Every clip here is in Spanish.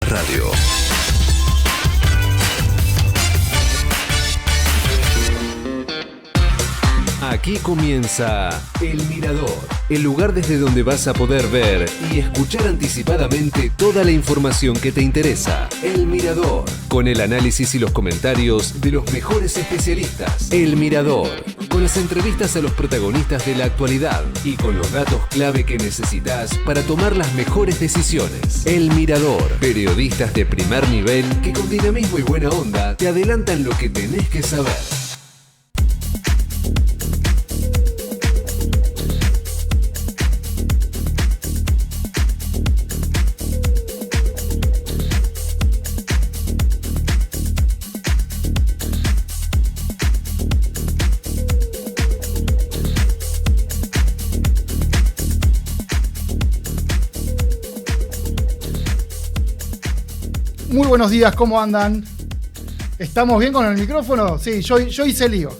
Radio. Aquí comienza El Mirador, el lugar desde donde vas a poder ver y escuchar anticipadamente toda la información que te interesa. El Mirador, con el análisis y los comentarios de los mejores especialistas. El Mirador, con las entrevistas a los protagonistas de la actualidad y con los datos clave que necesitas para tomar las mejores decisiones. El Mirador, periodistas de primer nivel que con dinamismo y buena onda te adelantan lo que tenés que saber. Muy buenos días, ¿cómo andan? ¿Estamos bien con el micrófono? Sí, yo hice lío.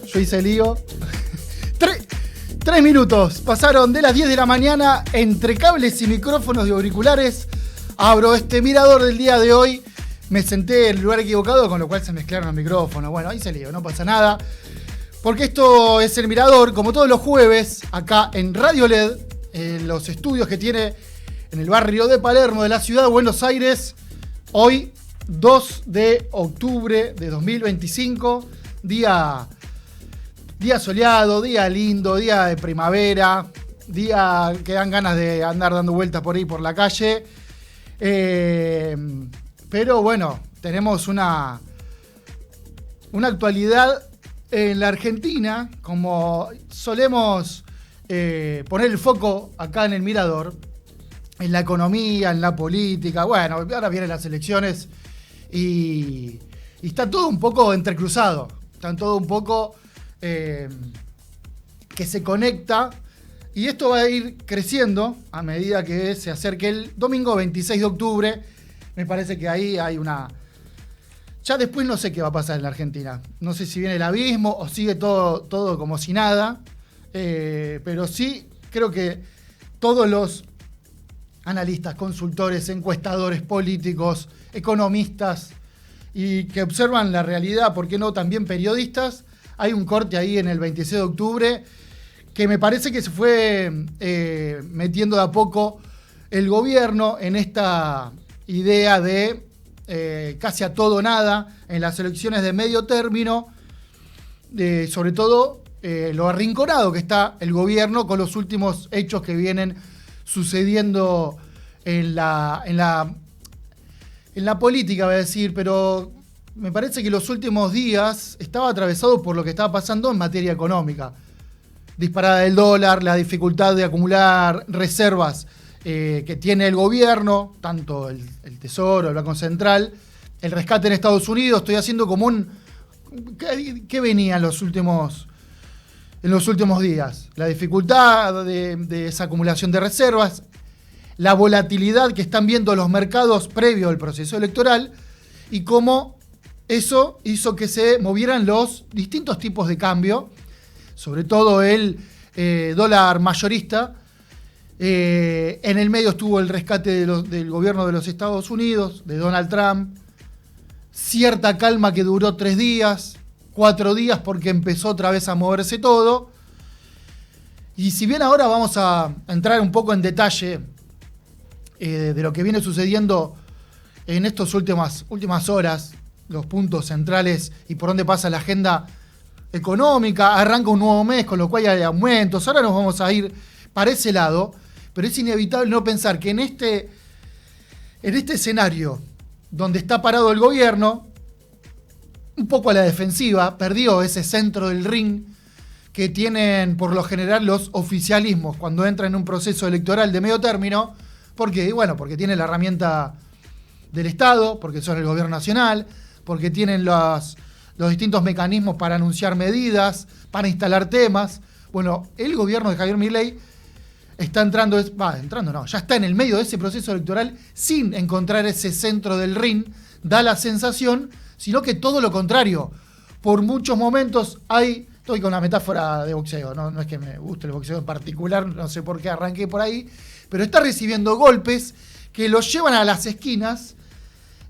Tres minutos pasaron de las 10 de la mañana entre cables y micrófonos de auriculares. Abro este mirador del día de hoy. Me senté en el lugar equivocado, con lo cual se mezclaron los micrófonos. Bueno, hice lío, no pasa nada. Porque esto es el mirador, como todos los jueves, acá en Radio LED, en los estudios que tiene en el barrio de Palermo de la ciudad de Buenos Aires. Hoy, 2 de octubre de 2025, día soleado, día lindo, día de primavera, día que dan ganas de andar dando vueltas por ahí por la calle. Pero bueno, tenemos una actualidad en la Argentina, como solemos poner el foco acá en el Mirador, en la economía, en la política. Bueno, ahora vienen las elecciones y está todo un poco entrecruzado. Está todo un poco que se conecta. Y esto va a ir creciendo a medida que se acerque el domingo 26 de octubre. Me parece que ahí hay una... Ya después no sé qué va a pasar en la Argentina. No sé si viene el abismo o sigue todo como si nada. Pero sí creo que todos los analistas, consultores, encuestadores políticos, economistas y que observan la realidad, ¿por qué no también periodistas? Hay un corte ahí en el 26 de octubre que me parece que se fue metiendo de a poco el gobierno en esta idea de casi a todo o nada en las elecciones de medio término, sobre todo lo arrinconado que está el gobierno con los últimos hechos que vienen sucediendo en la política, voy a decir, pero me parece que los últimos días estaba atravesado por lo que estaba pasando en materia económica. Disparada del dólar, la dificultad de acumular reservas que tiene el gobierno, tanto el Tesoro, el Banco Central, el rescate en Estados Unidos. Estoy haciendo como un... ¿Qué venía en los últimos días? La dificultad de esa acumulación de reservas, la volatilidad que están viendo los mercados previo al proceso electoral y cómo eso hizo que se movieran los distintos tipos de cambio, sobre todo el dólar mayorista. En el medio estuvo el rescate del gobierno de los Estados Unidos, de Donald Trump, cierta calma que duró 3 días, 4 días porque empezó otra vez a moverse todo. Y si bien ahora vamos a entrar un poco en detalle de lo que viene sucediendo en estas últimas horas, los puntos centrales y por dónde pasa la agenda económica, arranca un nuevo mes, con lo cual hay aumentos, ahora nos vamos a ir para ese lado, pero es inevitable no pensar que en este escenario donde está parado el gobierno, un poco a la defensiva, perdió ese centro del ring que tienen por lo general los oficialismos cuando entran en un proceso electoral de medio término. ¿Por qué? Bueno, porque tienen la herramienta del Estado, porque son el gobierno nacional, porque tienen los distintos mecanismos para anunciar medidas, para instalar temas. Bueno, el gobierno de Javier Milei está ya está en el medio de ese proceso electoral sin encontrar ese centro del ring, da la sensación, sino que todo lo contrario. Por muchos momentos estoy con una metáfora de boxeo, no es que me guste el boxeo en particular, no sé por qué arranqué por ahí, pero está recibiendo golpes que los llevan a las esquinas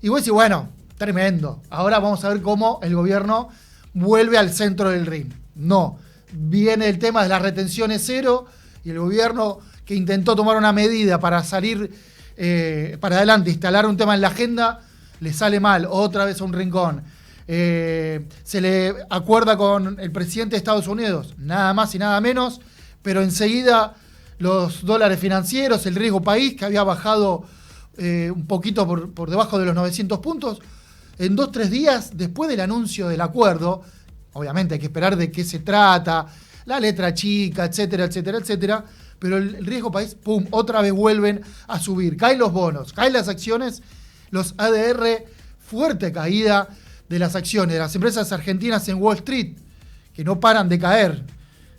Y vos decís, bueno, tremendo. Ahora vamos a ver cómo el gobierno vuelve al centro del ring. No. Viene el tema de las retenciones cero y el gobierno que intentó tomar una medida para salir para adelante, instalar un tema en la agenda, le sale mal, otra vez a un rincón. Se le acuerda con el presidente de Estados Unidos, nada más y nada menos, pero enseguida los dólares financieros, el riesgo país, que había bajado un poquito por debajo de los 900 puntos, en 2-3 días después del anuncio del acuerdo, obviamente hay que esperar de qué se trata, la letra chica, etcétera, etcétera, etcétera, pero el riesgo país, pum, otra vez vuelven a subir. Caen los bonos, caen las acciones, los ADR, fuerte caída de las acciones de las empresas argentinas en Wall Street, que no paran de caer.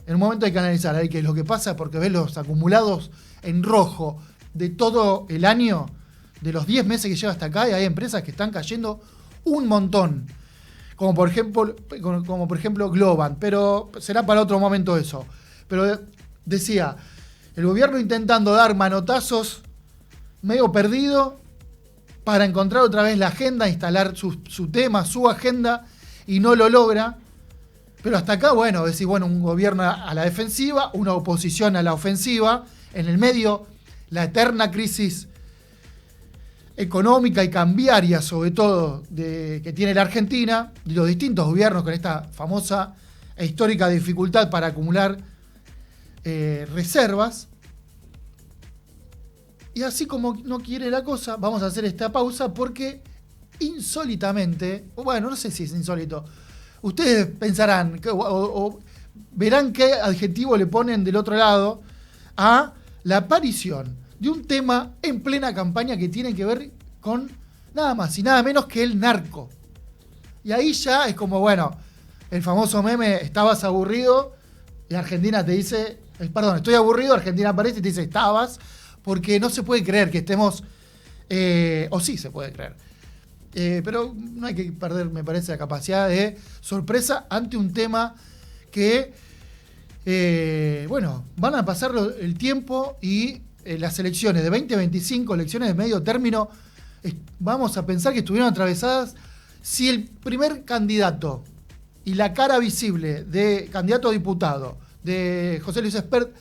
En un momento hay que analizar ahí qué es lo que pasa, porque ves los acumulados en rojo de todo el año, de los 10 meses que lleva hasta acá, y hay empresas que están cayendo un montón. Como por ejemplo Globant, pero será para otro momento eso. Pero decía, el gobierno intentando dar manotazos, medio perdido, para encontrar otra vez la agenda, instalar su tema, su agenda, y no lo logra. Pero hasta acá, bueno, decís, bueno, un gobierno a la defensiva, una oposición a la ofensiva, en el medio, la eterna crisis económica y cambiaria, sobre todo, que tiene la Argentina, y los distintos gobiernos con esta famosa e histórica dificultad para acumular reservas. Y así como no quiere la cosa, vamos a hacer esta pausa porque insólitamente, bueno, no sé si es insólito, ustedes pensarán o verán qué adjetivo le ponen del otro lado a la aparición de un tema en plena campaña que tiene que ver con nada más y nada menos que el narco. Y ahí ya es como, bueno, el famoso meme, estabas aburrido, y Argentina te dice, perdón, estoy aburrido, Argentina aparece y te dice, estabas, porque no se puede creer que estemos, o sí se puede creer, pero no hay que perder, me parece, la capacidad de sorpresa ante un tema que, bueno, van a pasar el tiempo y las elecciones de 2025, elecciones de medio término, vamos a pensar que estuvieron atravesadas si el primer candidato y la cara visible de candidato a diputado de José Luis Espert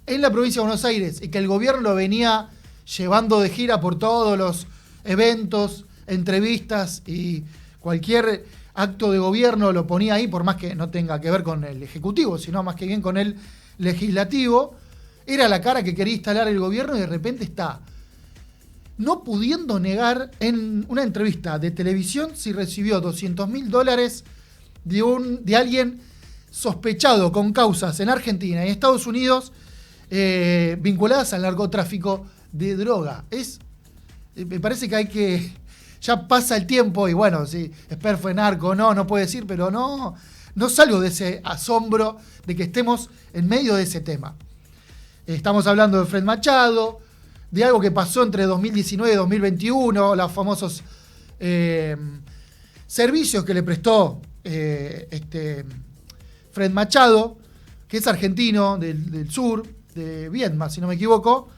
en la provincia de Buenos Aires, y que el gobierno lo venía llevando de gira por todos los eventos, entrevistas y cualquier acto de gobierno lo ponía ahí, por más que no tenga que ver con el Ejecutivo, sino más que bien con el Legislativo, era la cara que quería instalar el gobierno, y de repente está no pudiendo negar en una entrevista de televisión si recibió $200.000 de alguien sospechado con causas en Argentina y Estados Unidos vinculadas al narcotráfico de droga. Me parece que hay que... Ya pasa el tiempo y bueno, si Espert fue narco, no puede decir, pero no salgo de ese asombro de que estemos en medio de ese tema. Estamos hablando de Fred Machado, de algo que pasó entre 2019 y 2021, los famosos servicios que le prestó Fred Machado, que es argentino del sur, de Viedma, si no me equivoco,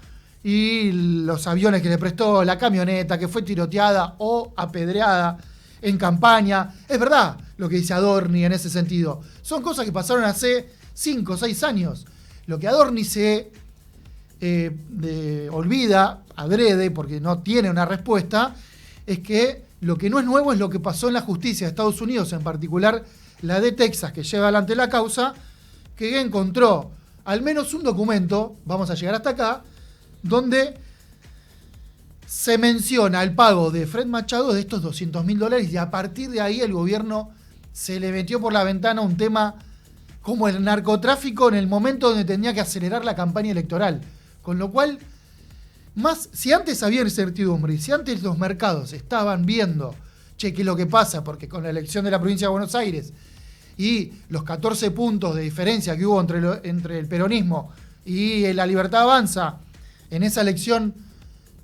y los aviones que le prestó, la camioneta que fue tiroteada o apedreada en campaña. Es verdad lo que dice Adorni en ese sentido. Son cosas que pasaron hace 5 o 6 años. Lo que Adorni se olvida, adrede, porque no tiene una respuesta, es que lo que no es nuevo es lo que pasó en la justicia de Estados Unidos, en particular la de Texas, que lleva adelante la causa, que encontró al menos un documento, vamos a llegar hasta acá, donde se menciona el pago de Fred Machado de estos $200.000, y a partir de ahí el gobierno se le metió por la ventana un tema como el narcotráfico en el momento donde tenía que acelerar la campaña electoral. Con lo cual, si antes había incertidumbre y si antes los mercados estaban viendo, che, qué es lo que pasa, porque con la elección de la provincia de Buenos Aires y los 14 puntos de diferencia que hubo entre el peronismo y la Libertad Avanza en esa elección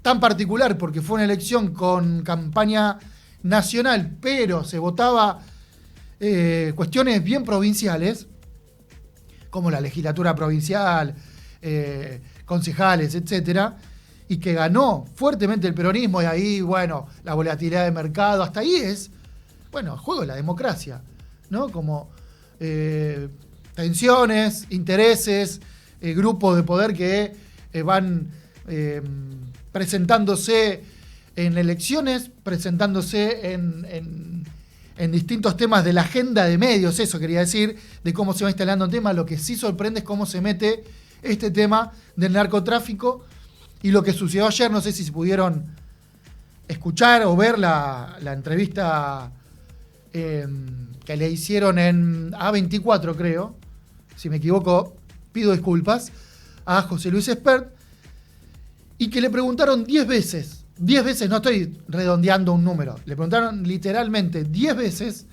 tan particular, porque fue una elección con campaña nacional, pero se votaba cuestiones bien provinciales, como la legislatura provincial, concejales, etcétera, y que ganó fuertemente el peronismo, y ahí, bueno, la volatilidad de mercado, hasta ahí es, bueno, el juego de la democracia, ¿no? Como tensiones, intereses, grupos de poder que van presentándose en elecciones, presentándose en distintos temas de la agenda de medios, eso quería decir, de cómo se va instalando el tema. Lo que sí sorprende es cómo se mete este tema del narcotráfico y lo que sucedió ayer. No sé si se pudieron escuchar o ver la entrevista que le hicieron en A24, creo, si me equivoco, pido disculpas, a José Luis Espert, y que le preguntaron 10 veces, no estoy redondeando un número, le preguntaron literalmente 10 veces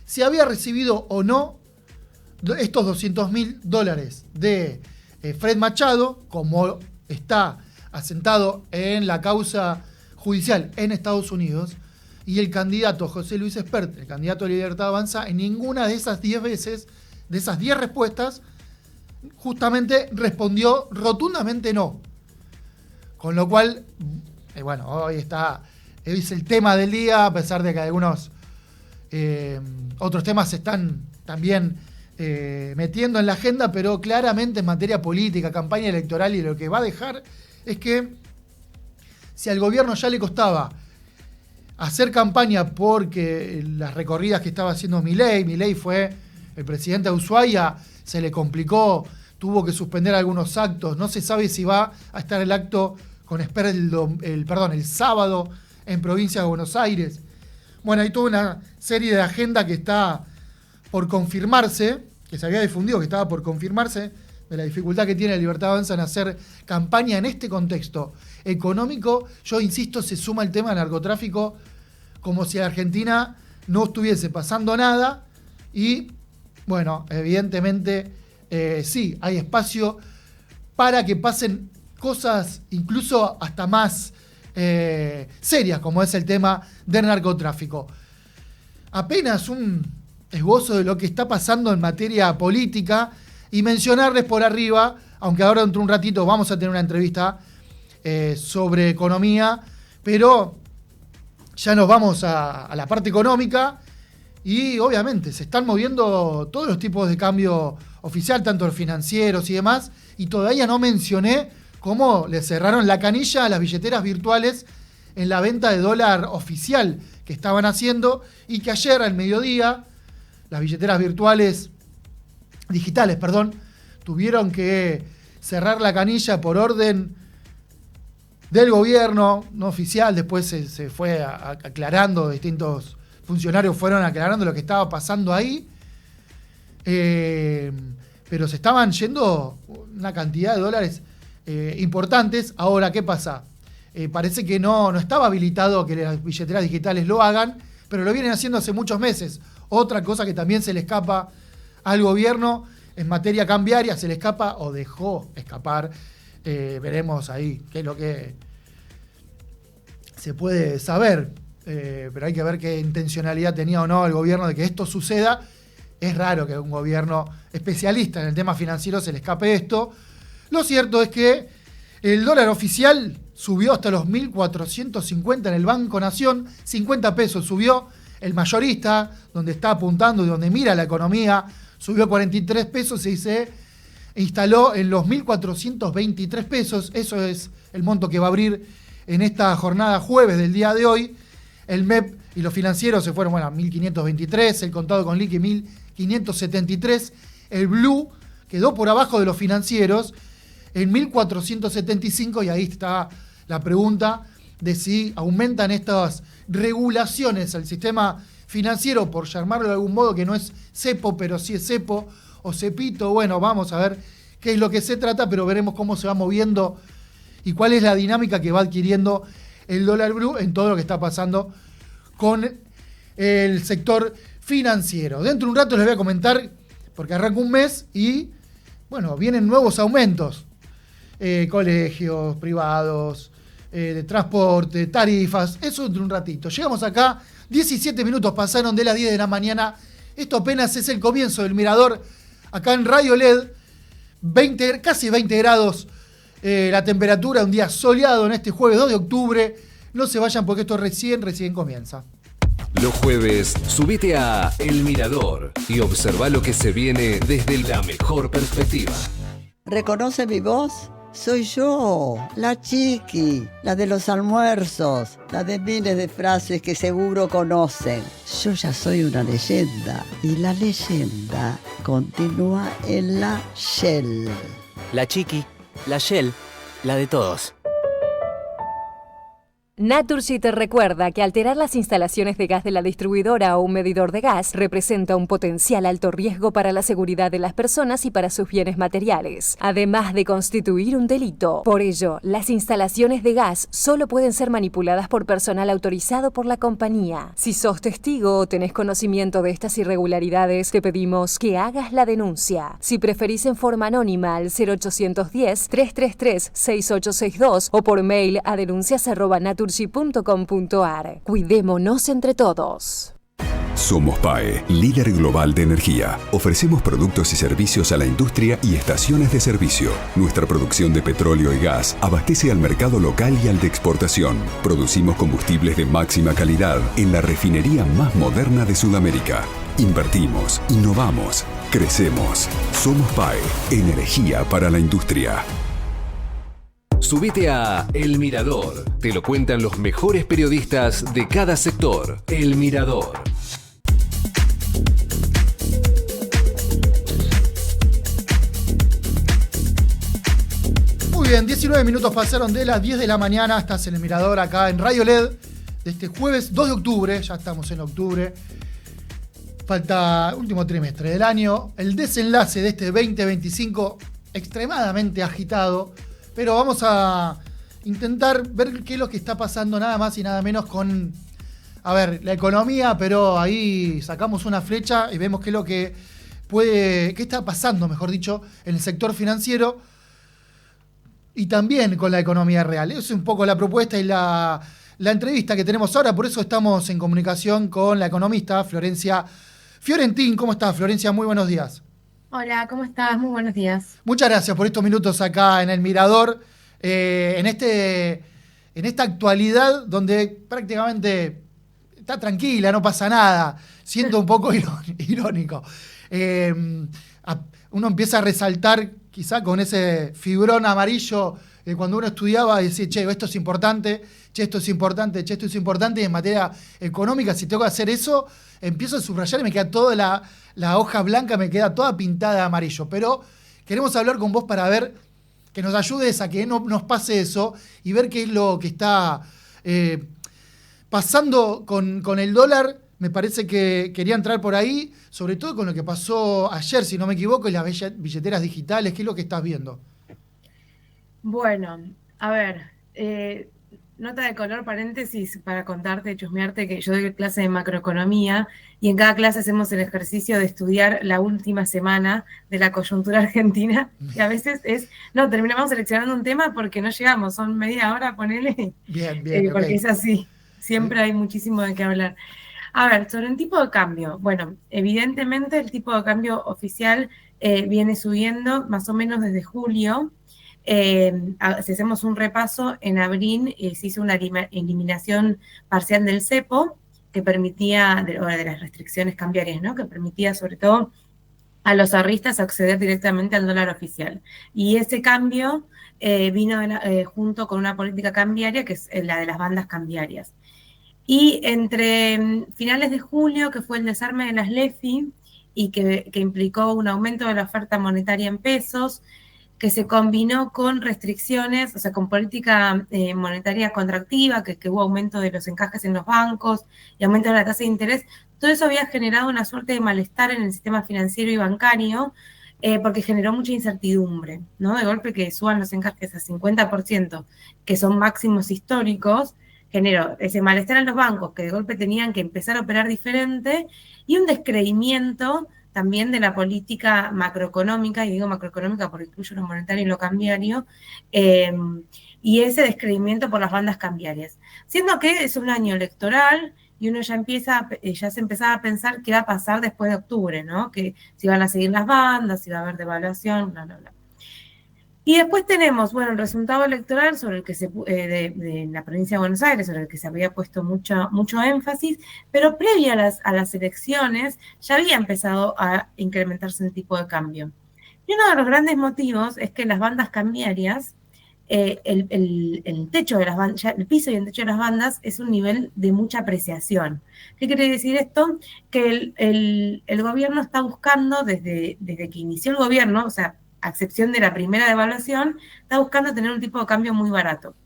si había recibido o no estos $200.000 de Fred Machado, como está asentado en la causa judicial en Estados Unidos, y el candidato José Luis Espert, el candidato de Libertad Avanza, en ninguna de esas 10 veces, de esas 10 respuestas, justamente respondió rotundamente no. Con lo cual, bueno, hoy es el tema del día, a pesar de que algunos otros temas se están también metiendo en la agenda, pero claramente en materia política, campaña electoral, y lo que va a dejar es que si al gobierno ya le costaba hacer campaña porque las recorridas que estaba haciendo Milei fue el presidente de Ushuaia, se le complicó, tuvo que suspender algunos actos, no se sabe si va a estar el acto con Espert el sábado en provincia de Buenos Aires. Bueno, hay toda una serie de agenda que está por confirmarse, que se había difundido que estaba por confirmarse, de la dificultad que tiene Libertad Avanza en hacer campaña en este contexto económico. Yo insisto, se suma el tema del narcotráfico como si a Argentina no estuviese pasando nada, y bueno, evidentemente sí, hay espacio para que pasen cosas incluso hasta más serias, como es el tema del narcotráfico. Apenas un esbozo de lo que está pasando en materia política, y mencionarles por arriba, aunque ahora dentro de un ratito vamos a tener una entrevista sobre economía, pero ya nos vamos a la parte económica, y obviamente se están moviendo todos los tipos de cambio oficial, tanto los financieros y demás, y todavía no mencioné cómo le cerraron la canilla a las billeteras virtuales en la venta de dólar oficial que estaban haciendo, y que ayer al mediodía las billeteras digitales, tuvieron que cerrar la canilla por orden del gobierno, no oficial. Después se fue aclarando, distintos funcionarios fueron aclarando lo que estaba pasando ahí, pero se estaban yendo una cantidad de dólares importantes. Ahora, ¿qué pasa? Parece que no estaba habilitado que las billeteras digitales lo hagan, pero lo vienen haciendo hace muchos meses. Otra cosa que también se le escapa al gobierno en materia cambiaria, se le escapa o dejó escapar, veremos ahí qué es lo que se puede saber, pero hay que ver qué intencionalidad tenía o no el gobierno de que esto suceda. Es raro que a un gobierno especialista en el tema financiero se le escape esto. Lo cierto es que el dólar oficial subió hasta los 1.450 en el Banco Nación, 50 pesos subió. El mayorista, donde está apuntando y donde mira la economía, subió 43 pesos y se instaló en los 1.423 pesos. Eso es el monto que va a abrir en esta jornada jueves del día de hoy. El MEP y los financieros se fueron, a 1.523, el contado con liqui 1.573. El Blue quedó por abajo de los financieros en 1.475, y ahí está la pregunta de si aumentan estas regulaciones al sistema financiero, por llamarlo de algún modo, que no es cepo, pero sí es cepo o cepito. Bueno, vamos a ver qué es lo que se trata, pero veremos cómo se va moviendo y cuál es la dinámica que va adquiriendo el dólar blue en todo lo que está pasando con el sector financiero. Dentro de un rato les voy a comentar, porque arranca un mes y, vienen nuevos aumentos. Colegios privados, de transporte, tarifas, eso dentro de un ratito. Llegamos acá, 17 minutos pasaron de las 10 de la mañana. Esto apenas es el comienzo del Mirador, acá en Radio LED, casi 20 grados la temperatura, un día soleado en este jueves 2 de octubre. No se vayan porque esto recién comienza. Los jueves, subite a El Mirador y observa lo que se viene desde la mejor perspectiva. ¿Reconoce mi voz? Soy yo, la Chiqui, la de los almuerzos, la de miles de frases que seguro conocen. Yo ya soy una leyenda y la leyenda continúa en la Shell. La Chiqui, la Shell, la de todos. Naturgy te recuerda que alterar las instalaciones de gas de la distribuidora o un medidor de gas representa un potencial alto riesgo para la seguridad de las personas y para sus bienes materiales, además de constituir un delito. Por ello, las instalaciones de gas solo pueden ser manipuladas por personal autorizado por la compañía. Si sos testigo o tenés conocimiento de estas irregularidades, te pedimos que hagas la denuncia. Si preferís en forma anónima al 0810-333-6862 o por mail a denuncias@naturgy.com.ar. Cuidémonos entre todos. Somos PAE, líder global de energía. Ofrecemos productos y servicios a la industria y estaciones de servicio. Nuestra producción de petróleo y gas abastece al mercado local y al de exportación. Producimos combustibles de máxima calidad en la refinería más moderna de Sudamérica. Invertimos, innovamos, crecemos. Somos PAE, energía para la industria. Subite a El Mirador. Te lo cuentan los mejores periodistas de cada sector. El Mirador. Muy bien, 19 minutos pasaron de las 10 de la mañana. Estás en El Mirador acá en Radio LED de este jueves 2 de octubre. Ya estamos en octubre. Falta último trimestre del año. El desenlace de este 2025 extremadamente agitado. Pero vamos a intentar ver qué es lo que está pasando nada más y nada menos con, la economía, pero ahí sacamos una flecha y vemos qué es lo que qué está pasando, mejor dicho, en el sector financiero y también con la economía real. Esa es un poco la propuesta y la entrevista que tenemos ahora, por eso estamos en comunicación con la economista Florencia Fiorentín. ¿Cómo estás, Florencia? Muy buenos días. Hola, ¿cómo estás? Muy buenos días. Muchas gracias por estos minutos acá en El Mirador, en esta actualidad donde prácticamente está tranquila, no pasa nada. Siento un poco irónico. Uno empieza a resaltar quizá con ese fibrón amarillo cuando uno estudiaba y decía, che, esto es importante, che, esto es importante, che, esto es importante. Y en materia económica, si tengo que hacer eso, empiezo a subrayar y me queda toda la hoja blanca, me queda toda pintada de amarillo. Pero queremos hablar con vos para ver, que nos ayudes a que no nos pase eso y ver qué es lo que está pasando con el dólar. Me parece que quería entrar por ahí, sobre todo con lo que pasó ayer, si no me equivoco, y las billeteras digitales. ¿Qué es lo que estás viendo? Bueno, a ver, nota de color, paréntesis, para contarte, chusmearte, que yo doy clase de macroeconomía y en cada clase hacemos el ejercicio de estudiar la última semana de la coyuntura argentina, y a veces terminamos seleccionando un tema porque no llegamos, son media hora, ponele, bien, porque okay. Es así, siempre hay muchísimo de qué hablar. A ver, sobre el tipo de cambio, bueno, evidentemente el tipo de cambio oficial viene subiendo más o menos desde julio. Si hacemos un repaso, en abril se hizo una eliminación parcial del cepo que permitía, de las restricciones cambiarias, ¿no? Que permitía sobre todo a los ahorristas acceder directamente al dólar oficial. Y ese cambio vino junto con una política cambiaria que es la de las bandas cambiarias. Y entre finales de julio, que fue el desarme de las LEFI y que implicó un aumento de la oferta monetaria en pesos, que se combinó con restricciones, o sea, con política monetaria contractiva, que hubo aumento de los encajes en los bancos y aumento de la tasa de interés, todo eso había generado una suerte de malestar en el sistema financiero y bancario, porque generó mucha incertidumbre, ¿no? De golpe que suban los encajes a 50%, que son máximos históricos, generó ese malestar en los bancos, que de golpe tenían que empezar a operar diferente, y un descreimiento también de la política macroeconómica, y digo macroeconómica porque incluyo lo monetario y lo cambiario, y ese descreimiento por las bandas cambiarias. Siendo que es un año electoral y uno ya se empezaba a pensar qué va a pasar después de octubre, ¿no? Que si van a seguir las bandas, si va a haber devaluación, bla, bla, bla. Y después tenemos, bueno, el resultado electoral sobre el que de la provincia de Buenos Aires, sobre el que se había puesto mucho énfasis, pero previa a las elecciones ya había empezado a incrementarse el tipo de cambio. Y uno de los grandes motivos es que las bandas cambiarias, el techo de las bandas, el piso y el techo de las bandas es un nivel de mucha apreciación. ¿Qué quiere decir esto? Que el gobierno está buscando, desde que inició el gobierno, o sea, a excepción de la primera devaluación, está buscando tener un tipo de cambio muy barato.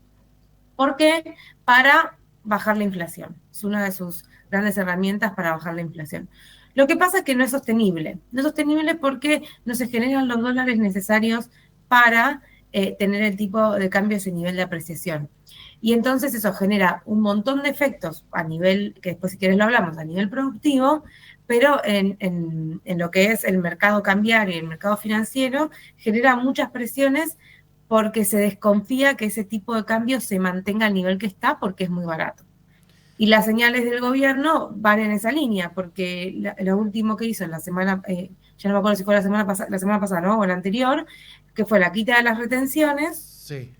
¿Por qué? Para bajar la inflación. Es una de sus grandes herramientas para bajar la inflación. Lo que pasa es que no es sostenible. No es sostenible porque no se generan los dólares necesarios para tener el tipo de cambio a ese nivel de apreciación. Y entonces eso genera un montón de efectos a nivel, que después si quieres lo hablamos, a nivel productivo, pero en lo que es el mercado cambiario y el mercado financiero genera muchas presiones porque se desconfía que ese tipo de cambio se mantenga al nivel que está porque es muy barato. Y las señales del gobierno van en esa línea, porque lo último que hizo en la semana, ya no me acuerdo si fue la semana pasada, ¿no? O la anterior, que fue la quita de las retenciones Sí.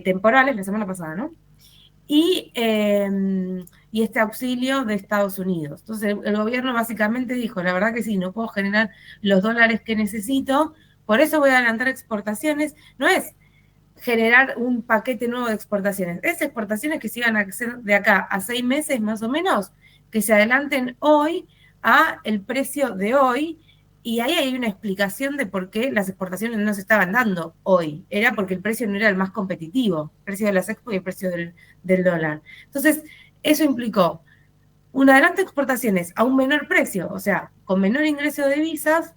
Temporales, la semana pasada, ¿no? Y este auxilio de Estados Unidos. Entonces el gobierno básicamente dijo, la verdad que sí, no puedo generar los dólares que necesito, por eso voy a adelantar exportaciones. No es generar un paquete nuevo de exportaciones, es exportaciones que sigan a ser de acá a 6 meses más o menos, que se adelanten hoy a el precio de hoy, y ahí hay una explicación de por qué las exportaciones no se estaban dando hoy. Era porque el precio no era el más competitivo, el precio de las expo y el precio del dólar. Entonces, eso implicó un adelanto de exportaciones a un menor precio, o sea, con menor ingreso de divisas,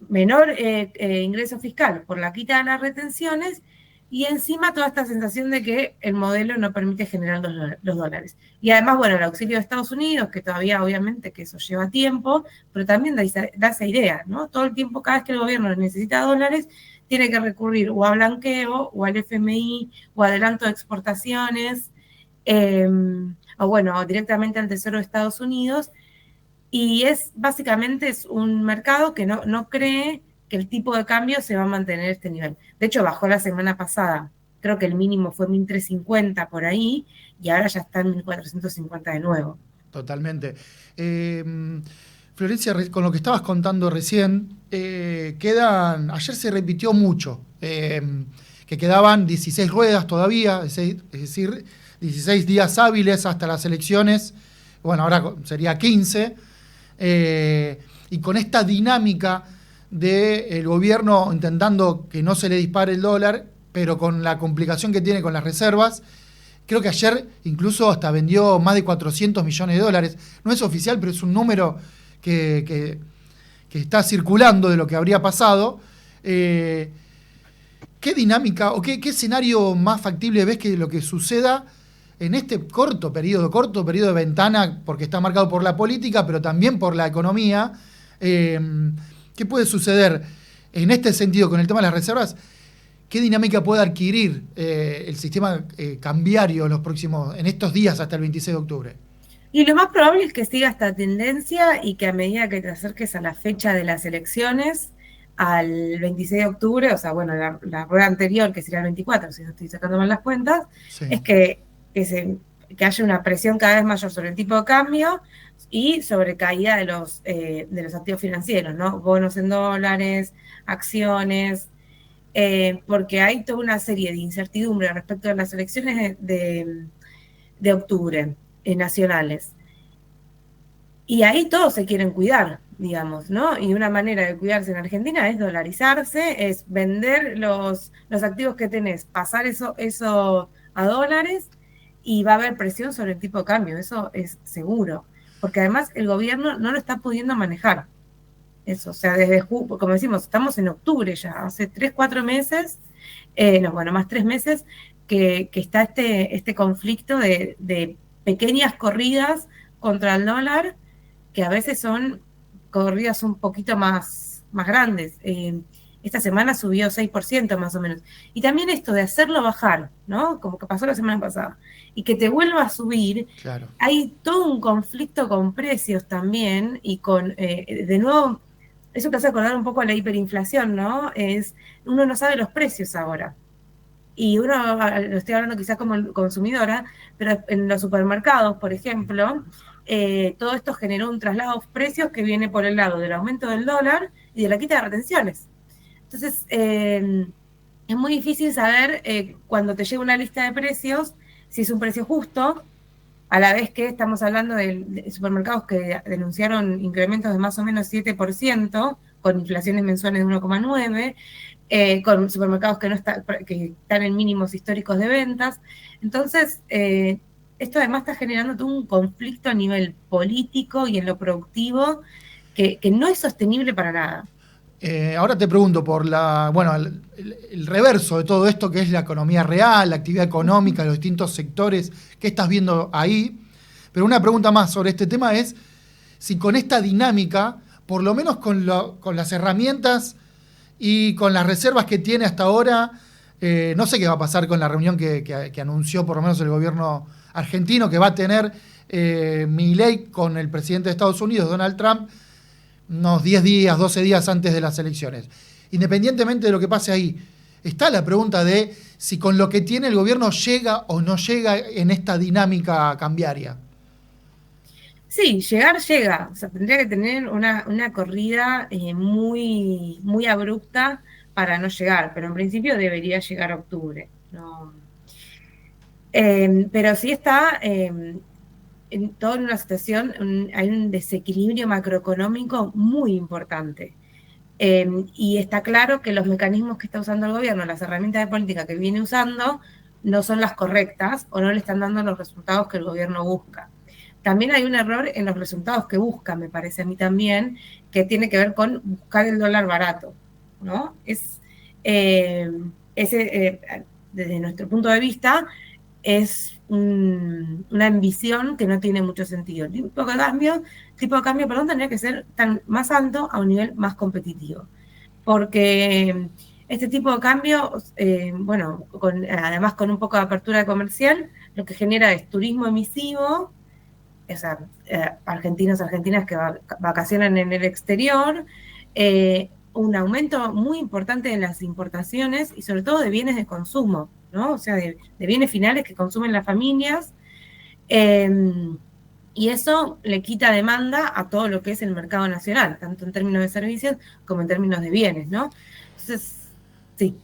menor ingreso fiscal por la quita de las retenciones, y encima toda esta sensación de que el modelo no permite generar los dólares. Y además, bueno, el auxilio de Estados Unidos, que todavía obviamente que eso lleva tiempo, pero también da esa idea, ¿no? Todo el tiempo, cada vez que el gobierno necesita dólares, tiene que recurrir o a blanqueo, o al FMI, o adelanto de exportaciones, o bueno, directamente al Tesoro de Estados Unidos. Y básicamente es un mercado que no cree que el tipo de cambio se va a mantener este nivel. De hecho, bajó la semana pasada. Creo que el mínimo fue 1.350 por ahí, y ahora ya está en 1.450 de nuevo. Totalmente. Florencia, con lo que estabas contando recién, ayer se repitió mucho, que quedaban 16 ruedas todavía, es decir, 16 días hábiles hasta las elecciones, bueno, ahora sería 15, y con esta dinámica del gobierno intentando que no se le dispare el dólar, pero con la complicación que tiene con las reservas. Creo que ayer incluso hasta vendió más de 400 millones de dólares. No es oficial, pero es un número que está circulando de lo que habría pasado. ¿Qué dinámica o qué escenario más factible ves que lo que suceda en este corto periodo de ventana, porque está marcado por la política, pero también por la economía? ¿Qué puede suceder en este sentido con el tema de las reservas? ¿Qué dinámica puede adquirir el sistema cambiario en estos días hasta el 26 de octubre? Y lo más probable es que siga esta tendencia y que a medida que te acerques a la fecha de las elecciones, al 26 de octubre, o sea, bueno, la rueda anterior, que sería el 24, si no estoy sacando mal las cuentas, sí, es que haya una presión cada vez mayor sobre el tipo de cambio y sobre caída de los activos financieros, ¿no? Bonos en dólares, acciones, porque hay toda una serie de incertidumbres respecto a las elecciones de octubre nacionales. Y ahí todos se quieren cuidar, digamos, ¿no? Y una manera de cuidarse en Argentina es dolarizarse, es vender los activos que tenés, pasar eso a dólares, y va a haber presión sobre el tipo de cambio, eso es seguro, porque además el gobierno no lo está pudiendo manejar. Eso, o sea, desde como decimos, estamos en octubre ya, hace 3-4 meses, más 3 meses, que está este conflicto de pequeñas corridas contra el dólar, que a veces son corridas un poquito más grandes. Esta semana subió 6% más o menos. Y también esto de hacerlo bajar, ¿no? Como que pasó la semana pasada, y que te vuelva a subir, claro. Hay todo un conflicto con precios también, y con, de nuevo, eso te hace acordar un poco a la hiperinflación, ¿no? Uno no sabe los precios ahora. Y uno, lo estoy hablando quizás como consumidora, pero en los supermercados, por ejemplo, todo esto generó un traslado de precios que viene por el lado del aumento del dólar y de la quita de retenciones. Entonces, es muy difícil saber cuando te llega una lista de precios si es un precio justo, a la vez que estamos hablando de supermercados que denunciaron incrementos de más o menos 7%, con inflaciones mensuales de 1,9%, con supermercados que están en mínimos históricos de ventas. Entonces, esto además está generando todo un conflicto a nivel político y en lo productivo que no es sostenible para nada. Ahora te pregunto por el reverso de todo esto, que es la economía real, la actividad económica, los distintos sectores, ¿qué estás viendo ahí? Pero una pregunta más sobre este tema es si con esta dinámica, por lo menos con las herramientas y con las reservas que tiene hasta ahora, no sé qué va a pasar con la reunión que anunció por lo menos el gobierno argentino, que va a tener Milei con el presidente de Estados Unidos, Donald Trump, unos 10 días, 12 días antes de las elecciones. Independientemente de lo que pase ahí, está la pregunta de si con lo que tiene el gobierno llega o no llega en esta dinámica cambiaria. Sí, llega. O sea, tendría que tener una corrida muy, muy abrupta para no llegar, pero en principio debería llegar a octubre. ¿No? Pero sí está en toda una situación, hay un desequilibrio macroeconómico muy importante. Y está claro que los mecanismos que está usando el gobierno, las herramientas de política que viene usando, no son las correctas o no le están dando los resultados que el gobierno busca. También hay un error en los resultados que busca, me parece a mí también, que tiene que ver con buscar el dólar barato, ¿no? Desde nuestro punto de vista, es una ambición que no tiene mucho sentido. El tipo de cambio, tendría que ser más alto a un nivel más competitivo. Porque este tipo de cambio, además con un poco de apertura comercial, lo que genera es turismo emisivo, o sea, argentinas que vacacionan en el exterior, un aumento muy importante en las importaciones y sobre todo de bienes de consumo, ¿no? O sea, de bienes finales que consumen las familias, y eso le quita demanda a todo lo que es el mercado nacional, tanto en términos de servicios como en términos de bienes, ¿no? Entonces, sí.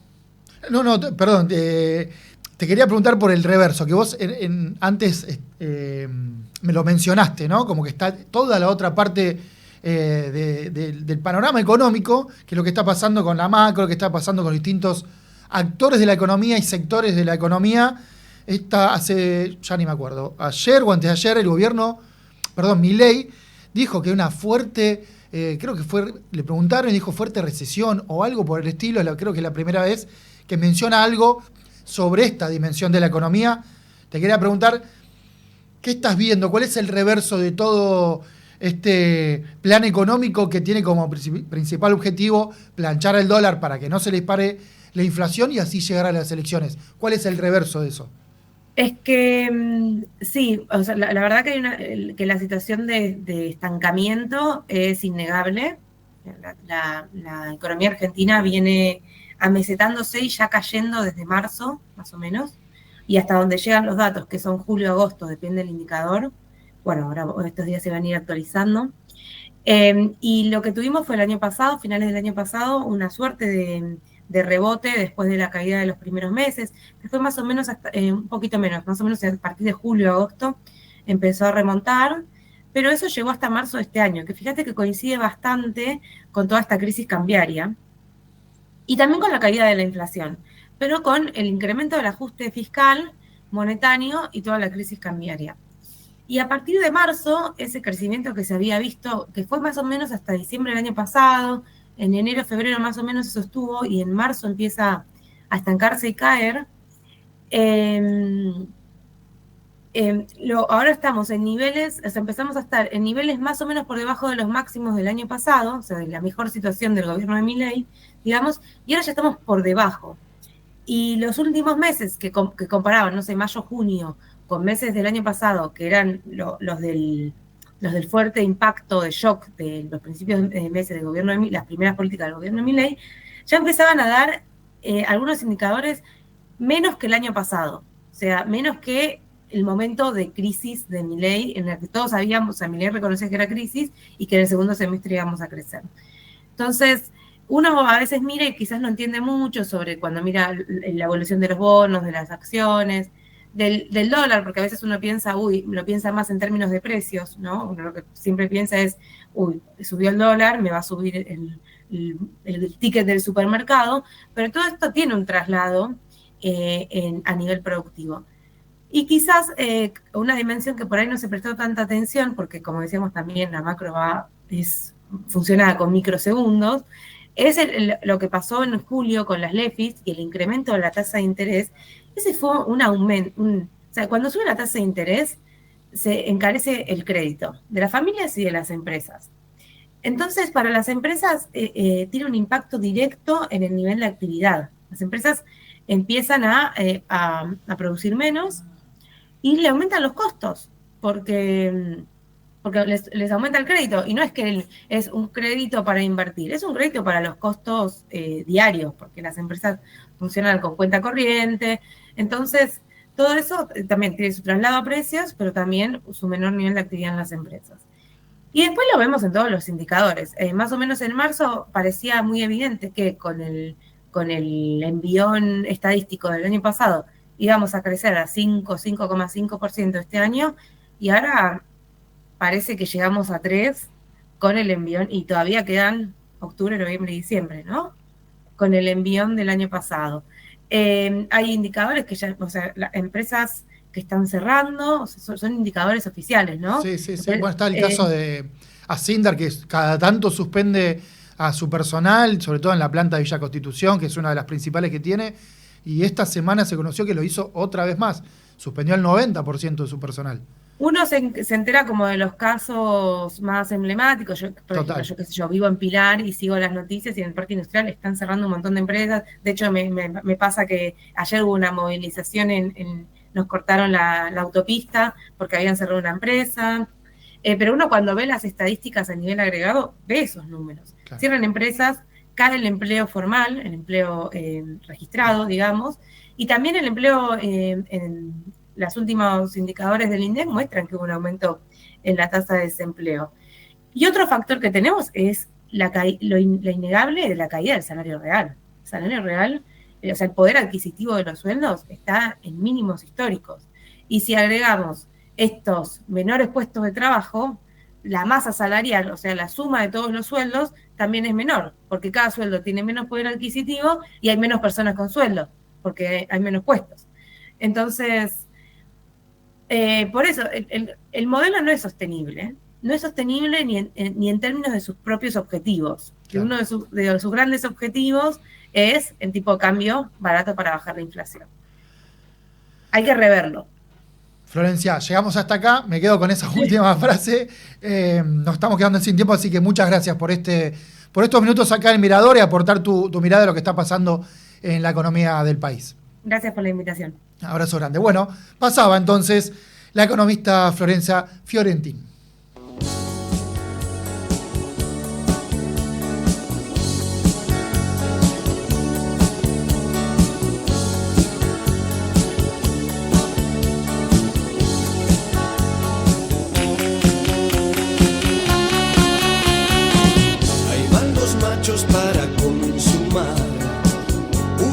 No, perdón, te quería preguntar por el reverso, que vos antes me lo mencionaste, ¿no? Como que está toda la otra parte del panorama económico, que es lo que está pasando con la macro, que está pasando con distintos actores de la economía y sectores de la economía. Hace, ya ni me acuerdo, ayer o antes de ayer, el gobierno, Milei, dijo que una fuerte, le preguntaron y dijo fuerte recesión o algo por el estilo, creo que es la primera vez que menciona algo sobre esta dimensión de la economía. Te quería preguntar, ¿qué estás viendo? ¿Cuál es el reverso de todo este plan económico que tiene como principal objetivo planchar el dólar para que no se le dispare la inflación y así llegar a las elecciones? ¿Cuál es el reverso de eso? Es que sí, o sea, la verdad que la situación de estancamiento es innegable. La economía argentina viene amesetándose y ya cayendo desde marzo, más o menos, y hasta donde llegan los datos, que son julio-agosto, depende del indicador. Bueno, ahora estos días se van a ir actualizando. Y lo que tuvimos fue el año pasado, finales del año pasado, una suerte de rebote después de la caída de los primeros meses, que fue más o menos hasta, un poquito menos, más o menos a partir de julio-agosto empezó a remontar, pero eso llegó hasta marzo de este año, que fíjate que coincide bastante con toda esta crisis cambiaria y también con la caída de la inflación, pero con el incremento del ajuste fiscal, monetario y toda la crisis cambiaria. Y a partir de marzo, ese crecimiento que se había visto, que fue más o menos hasta diciembre del año pasado, en enero, febrero más o menos se sostuvo, y en marzo empieza a estancarse y caer. Ahora estamos en niveles, o sea, empezamos a estar en niveles más o menos por debajo de los máximos del año pasado, o sea, de la mejor situación del gobierno de Milei, digamos, y ahora ya estamos por debajo. Y los últimos meses que comparaban, no sé, mayo, junio, con meses del año pasado, que eran los del los del fuerte impacto de shock de los principios de meses del gobierno de las primeras políticas del gobierno de Milei, ya empezaban a dar algunos indicadores menos que el año pasado, o sea, menos que el momento de crisis de Milei, en el que todos sabíamos, o sea, Milei reconocía que era crisis y que en el segundo semestre íbamos a crecer. Entonces, uno a veces mira y quizás no entiende mucho sobre cuando mira la evolución de los bonos, de las acciones, del dólar, porque a veces uno piensa, lo piensa más en términos de precios, ¿no? Uno lo que siempre piensa es, subió el dólar, me va a subir el ticket del supermercado, pero todo esto tiene un traslado a nivel productivo. Y quizás una dimensión que por ahí no se prestó tanta atención, porque como decíamos también, la macro funciona con microsegundos, es lo que pasó en julio con las LEFIs y el incremento de la tasa de interés. Ese fue un aumento. O sea, cuando sube la tasa de interés, se encarece el crédito de las familias y de las empresas. Entonces, para las empresas tiene un impacto directo en el nivel de actividad. Las empresas empiezan a producir menos y le aumentan los costos, porque les aumenta el crédito, y no es que es un crédito para invertir, es un crédito para los costos diarios, porque las empresas funcionan con cuenta corriente. Entonces, todo eso también tiene su traslado a precios, pero también su menor nivel de actividad en las empresas. Y después lo vemos en todos los indicadores. Más o menos en marzo parecía muy evidente que con el envión estadístico del año pasado íbamos a crecer a 5,5% este año, y ahora parece que llegamos a 3 con el envión, y todavía quedan octubre, noviembre y diciembre, ¿no? Con el envión del año pasado. Hay indicadores que ya, o sea, las empresas que están cerrando, o sea, son indicadores oficiales, ¿no? Sí. Bueno, está el caso de Asindar, que cada tanto suspende a su personal, sobre todo en la planta de Villa Constitución, que es una de las principales que tiene, y esta semana se conoció que lo hizo otra vez más, suspendió al 90% de su personal. Uno se entera como de los casos más emblemáticos. Por ejemplo, yo vivo en Pilar y sigo las noticias, y en el parque industrial están cerrando un montón de empresas. De hecho, me pasa que ayer hubo una movilización, nos cortaron la autopista porque habían cerrado una empresa. Pero uno, cuando ve las estadísticas a nivel agregado, ve esos números. Claro. Cierran empresas, cae el empleo formal, el empleo registrado, digamos, y también el empleo los últimos indicadores del INDEC muestran que hubo un aumento en la tasa de desempleo. Y otro factor que tenemos es lo innegable de la caída del salario real. El salario real, o sea, el poder adquisitivo de los sueldos está en mínimos históricos. Y si agregamos estos menores puestos de trabajo, la masa salarial, o sea, la suma de todos los sueldos, también es menor, porque cada sueldo tiene menos poder adquisitivo y hay menos personas con sueldo, porque hay menos puestos. Entonces, por eso, el modelo no es sostenible. No es sostenible ni en términos de sus propios objetivos. Que uno de sus grandes objetivos es el tipo de cambio barato para bajar la inflación. Hay que reverlo. Florencia, llegamos hasta acá. Me quedo con esa última frase. Nos estamos quedando sin tiempo, así que muchas gracias por estos minutos acá en el Mirador y aportar tu mirada de lo que está pasando en la economía del país. Gracias por la invitación. Abrazo grande. Bueno, pasaba entonces la economista Florencia Fiorentín. Ahí van los machos para consumar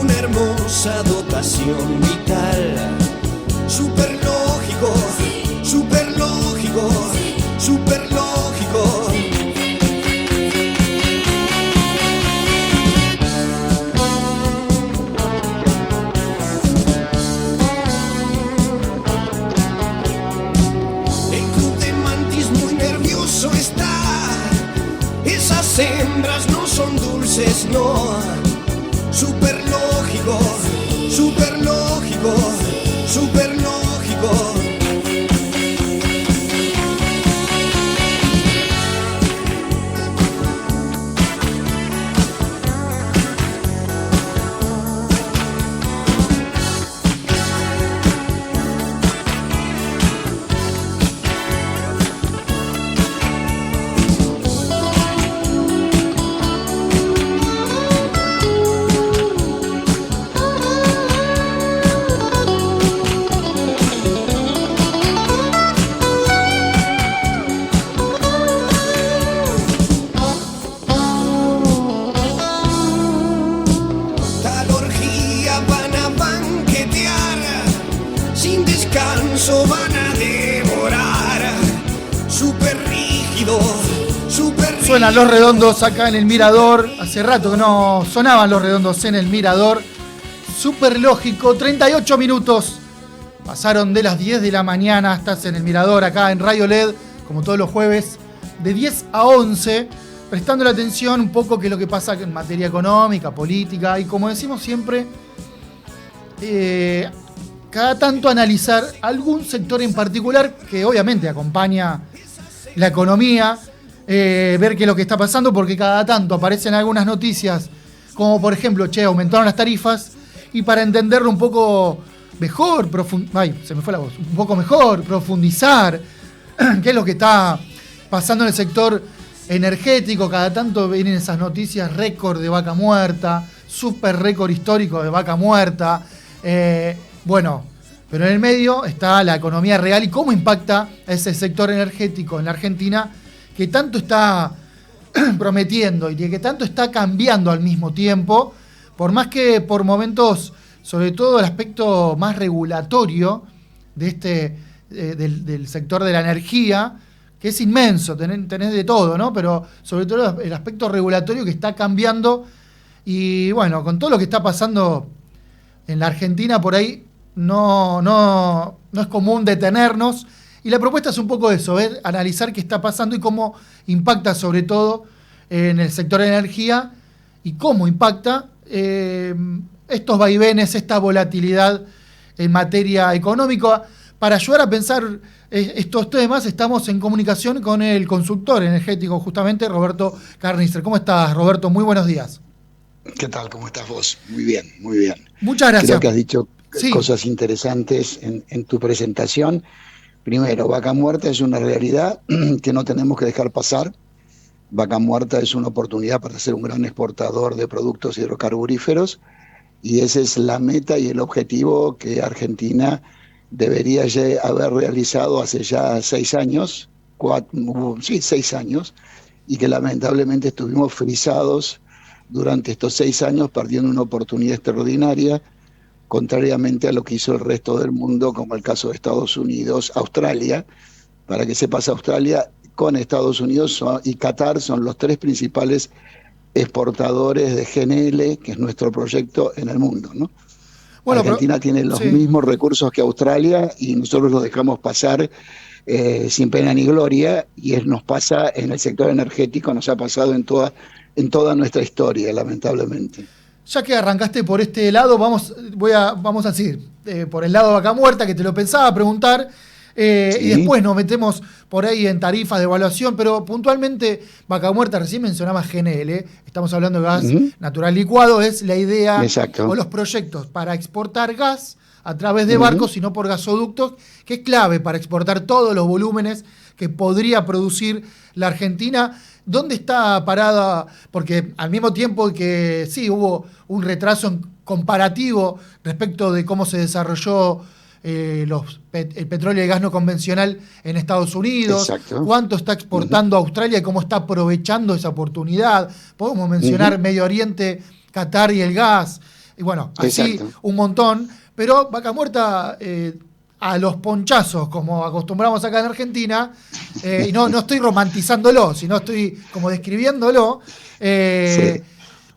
una hermosa dotación vital. Súper lógico, súper lógico, súper lógico. El club de mantis muy nervioso está. Esas hembras no son dulces, no. Súper lógico, súper lógico, súper lógico. súper rígido, súper rígido. Suenan Los Redondos acá en el Mirador. Hace rato que no sonaban Los Redondos en el Mirador. Súper lógico, 38 minutos. Pasaron de las 10 de la mañana. Estás en el Mirador acá en Radio LED, como todos los jueves, de 10 a 11, prestando la atención un poco qué es lo que pasa en materia económica, política, y como decimos siempre, cada tanto analizar algún sector en particular que obviamente acompaña la economía, ver qué es lo que está pasando, porque cada tanto aparecen algunas noticias, como por ejemplo, aumentaron las tarifas, y para entenderlo un poco mejor, un poco mejor, profundizar qué es lo que está pasando en el sector energético. Cada tanto vienen esas noticias récord de vaca muerta, súper récord histórico de vaca muerta. Bueno, pero en el medio está la economía real y cómo impacta ese sector energético en la Argentina, que tanto está prometiendo y que tanto está cambiando al mismo tiempo, por más que por momentos, sobre todo el aspecto más regulatorio de del sector de la energía, que es inmenso, tenés de todo, ¿no? Pero sobre todo el aspecto regulatorio que está cambiando, y bueno, con todo lo que está pasando en la Argentina, por ahí no es común detenernos, y la propuesta es un poco eso, analizar qué está pasando y cómo impacta sobre todo en el sector de energía, y cómo impacta estos vaivenes, esta volatilidad en materia económica. Para ayudar a pensar estos temas, estamos en comunicación con el consultor energético, justamente, Roberto Carnicer. ¿Cómo estás, Roberto? Muy buenos días. ¿Qué tal? ¿Cómo estás vos? Muy bien, muy bien. Muchas gracias. Creo que has dicho sí. Cosas interesantes en tu presentación. Primero, vaca muerta es una realidad que no tenemos que dejar pasar. Vaca muerta es una oportunidad para ser un gran exportador de productos hidrocarburíferos, y esa es la meta y el objetivo que Argentina debería haber realizado hace ya 6 años, 6 años, y que lamentablemente estuvimos frisados durante estos 6 años, perdiendo una oportunidad extraordinaria, contrariamente a lo que hizo el resto del mundo, como el caso de Estados Unidos, Australia. Para que sepas, Australia con Estados Unidos y Qatar son los 3 principales exportadores de GNL, que es nuestro proyecto en el mundo, ¿no? Bueno, Argentina tiene los mismos recursos que Australia, y nosotros los dejamos pasar sin pena ni gloria, y nos pasa en el sector energético, nos ha pasado en toda nuestra historia, lamentablemente. Ya que arrancaste por este lado, vamos a decir, por el lado de vaca muerta, que te lo pensaba preguntar, y después nos metemos por ahí en tarifas de evaluación, pero puntualmente vaca muerta, recién mencionabas GNL, estamos hablando de gas natural licuado, es la idea. Exacto. O los proyectos para exportar gas a través de barcos y no por gasoductos, que es clave para exportar todos los volúmenes que podría producir la Argentina. ¿Dónde está parada? Porque al mismo tiempo que sí hubo un retraso comparativo respecto de cómo se desarrolló el petróleo y gas no convencional en Estados Unidos, exacto, cuánto está exportando Australia y cómo está aprovechando esa oportunidad. Podemos mencionar Medio Oriente, Qatar y el gas, y bueno, así exacto, un montón, pero vaca muerta a los ponchazos, como acostumbramos acá en Argentina, y no estoy romantizándolo, sino estoy como describiéndolo,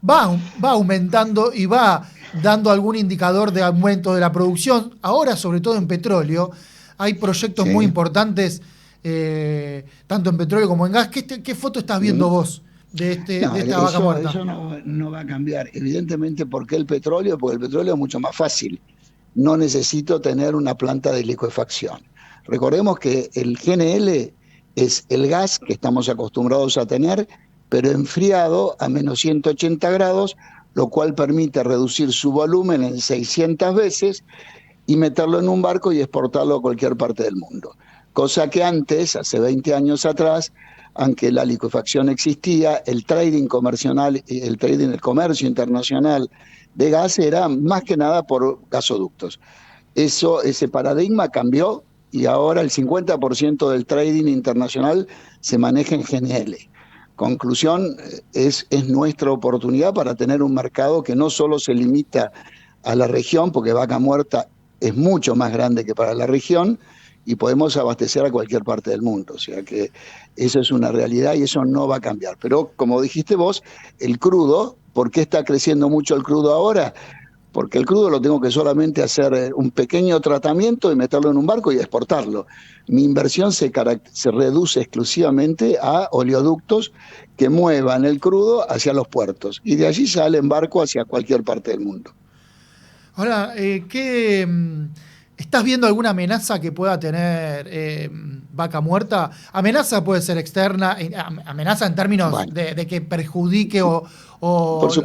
va aumentando y va dando algún indicador de aumento de la producción. Ahora, sobre todo en petróleo, hay proyectos muy importantes, tanto en petróleo como en gas. ¿Qué foto estás viendo vos de esta vaca muerta? Eso no va a cambiar. Evidentemente, ¿por qué el petróleo? Porque el petróleo es mucho más fácil. No necesito tener una planta de licuefacción. Recordemos que el GNL es el gas que estamos acostumbrados a tener, pero enfriado a menos 180 grados, lo cual permite reducir su volumen en 600 veces y meterlo en un barco y exportarlo a cualquier parte del mundo. Cosa que antes, hace 20 años atrás, aunque la licuefacción existía, el trading comercial, el comercio internacional de gas era más que nada por gasoductos. Ese paradigma cambió, y ahora el 50% del trading internacional se maneja en GNL. Conclusión, es nuestra oportunidad para tener un mercado que no solo se limita a la región, porque vaca muerta es mucho más grande que para la región, y podemos abastecer a cualquier parte del mundo. O sea que eso es una realidad y eso no va a cambiar. Pero como dijiste vos, el crudo, ¿por qué está creciendo mucho el crudo ahora? Porque el crudo lo tengo que solamente hacer un pequeño tratamiento y meterlo en un barco y exportarlo. Mi inversión se reduce exclusivamente a oleoductos que muevan el crudo hacia los puertos. Y de allí sale en barco hacia cualquier parte del mundo. Ahora, ¿estás viendo alguna amenaza que pueda tener Vaca Muerta? Amenaza puede ser externa, amenaza en términos de que perjudique o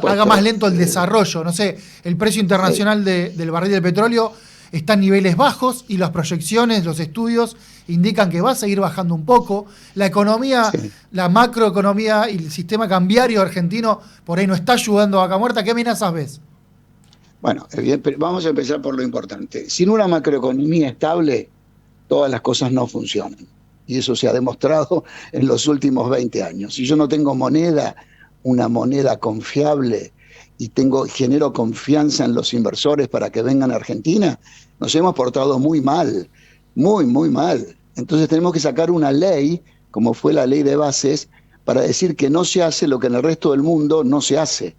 haga más lento el desarrollo. No sé, el precio internacional del barril de petróleo está en niveles bajos y las proyecciones, los estudios indican que va a seguir bajando un poco. La economía, la macroeconomía y el sistema cambiario argentino por ahí no está ayudando a Vaca Muerta. ¿Qué amenazas ves? Bueno, vamos a empezar por lo importante. Sin una macroeconomía estable, todas las cosas no funcionan. Y eso se ha demostrado en los últimos 20 años. Si yo no tengo moneda, una moneda confiable, y genero confianza en los inversores para que vengan a Argentina, nos hemos portado muy mal, muy mal. Entonces tenemos que sacar una ley, como fue la ley de bases, para decir que no se hace lo que en el resto del mundo no se hace.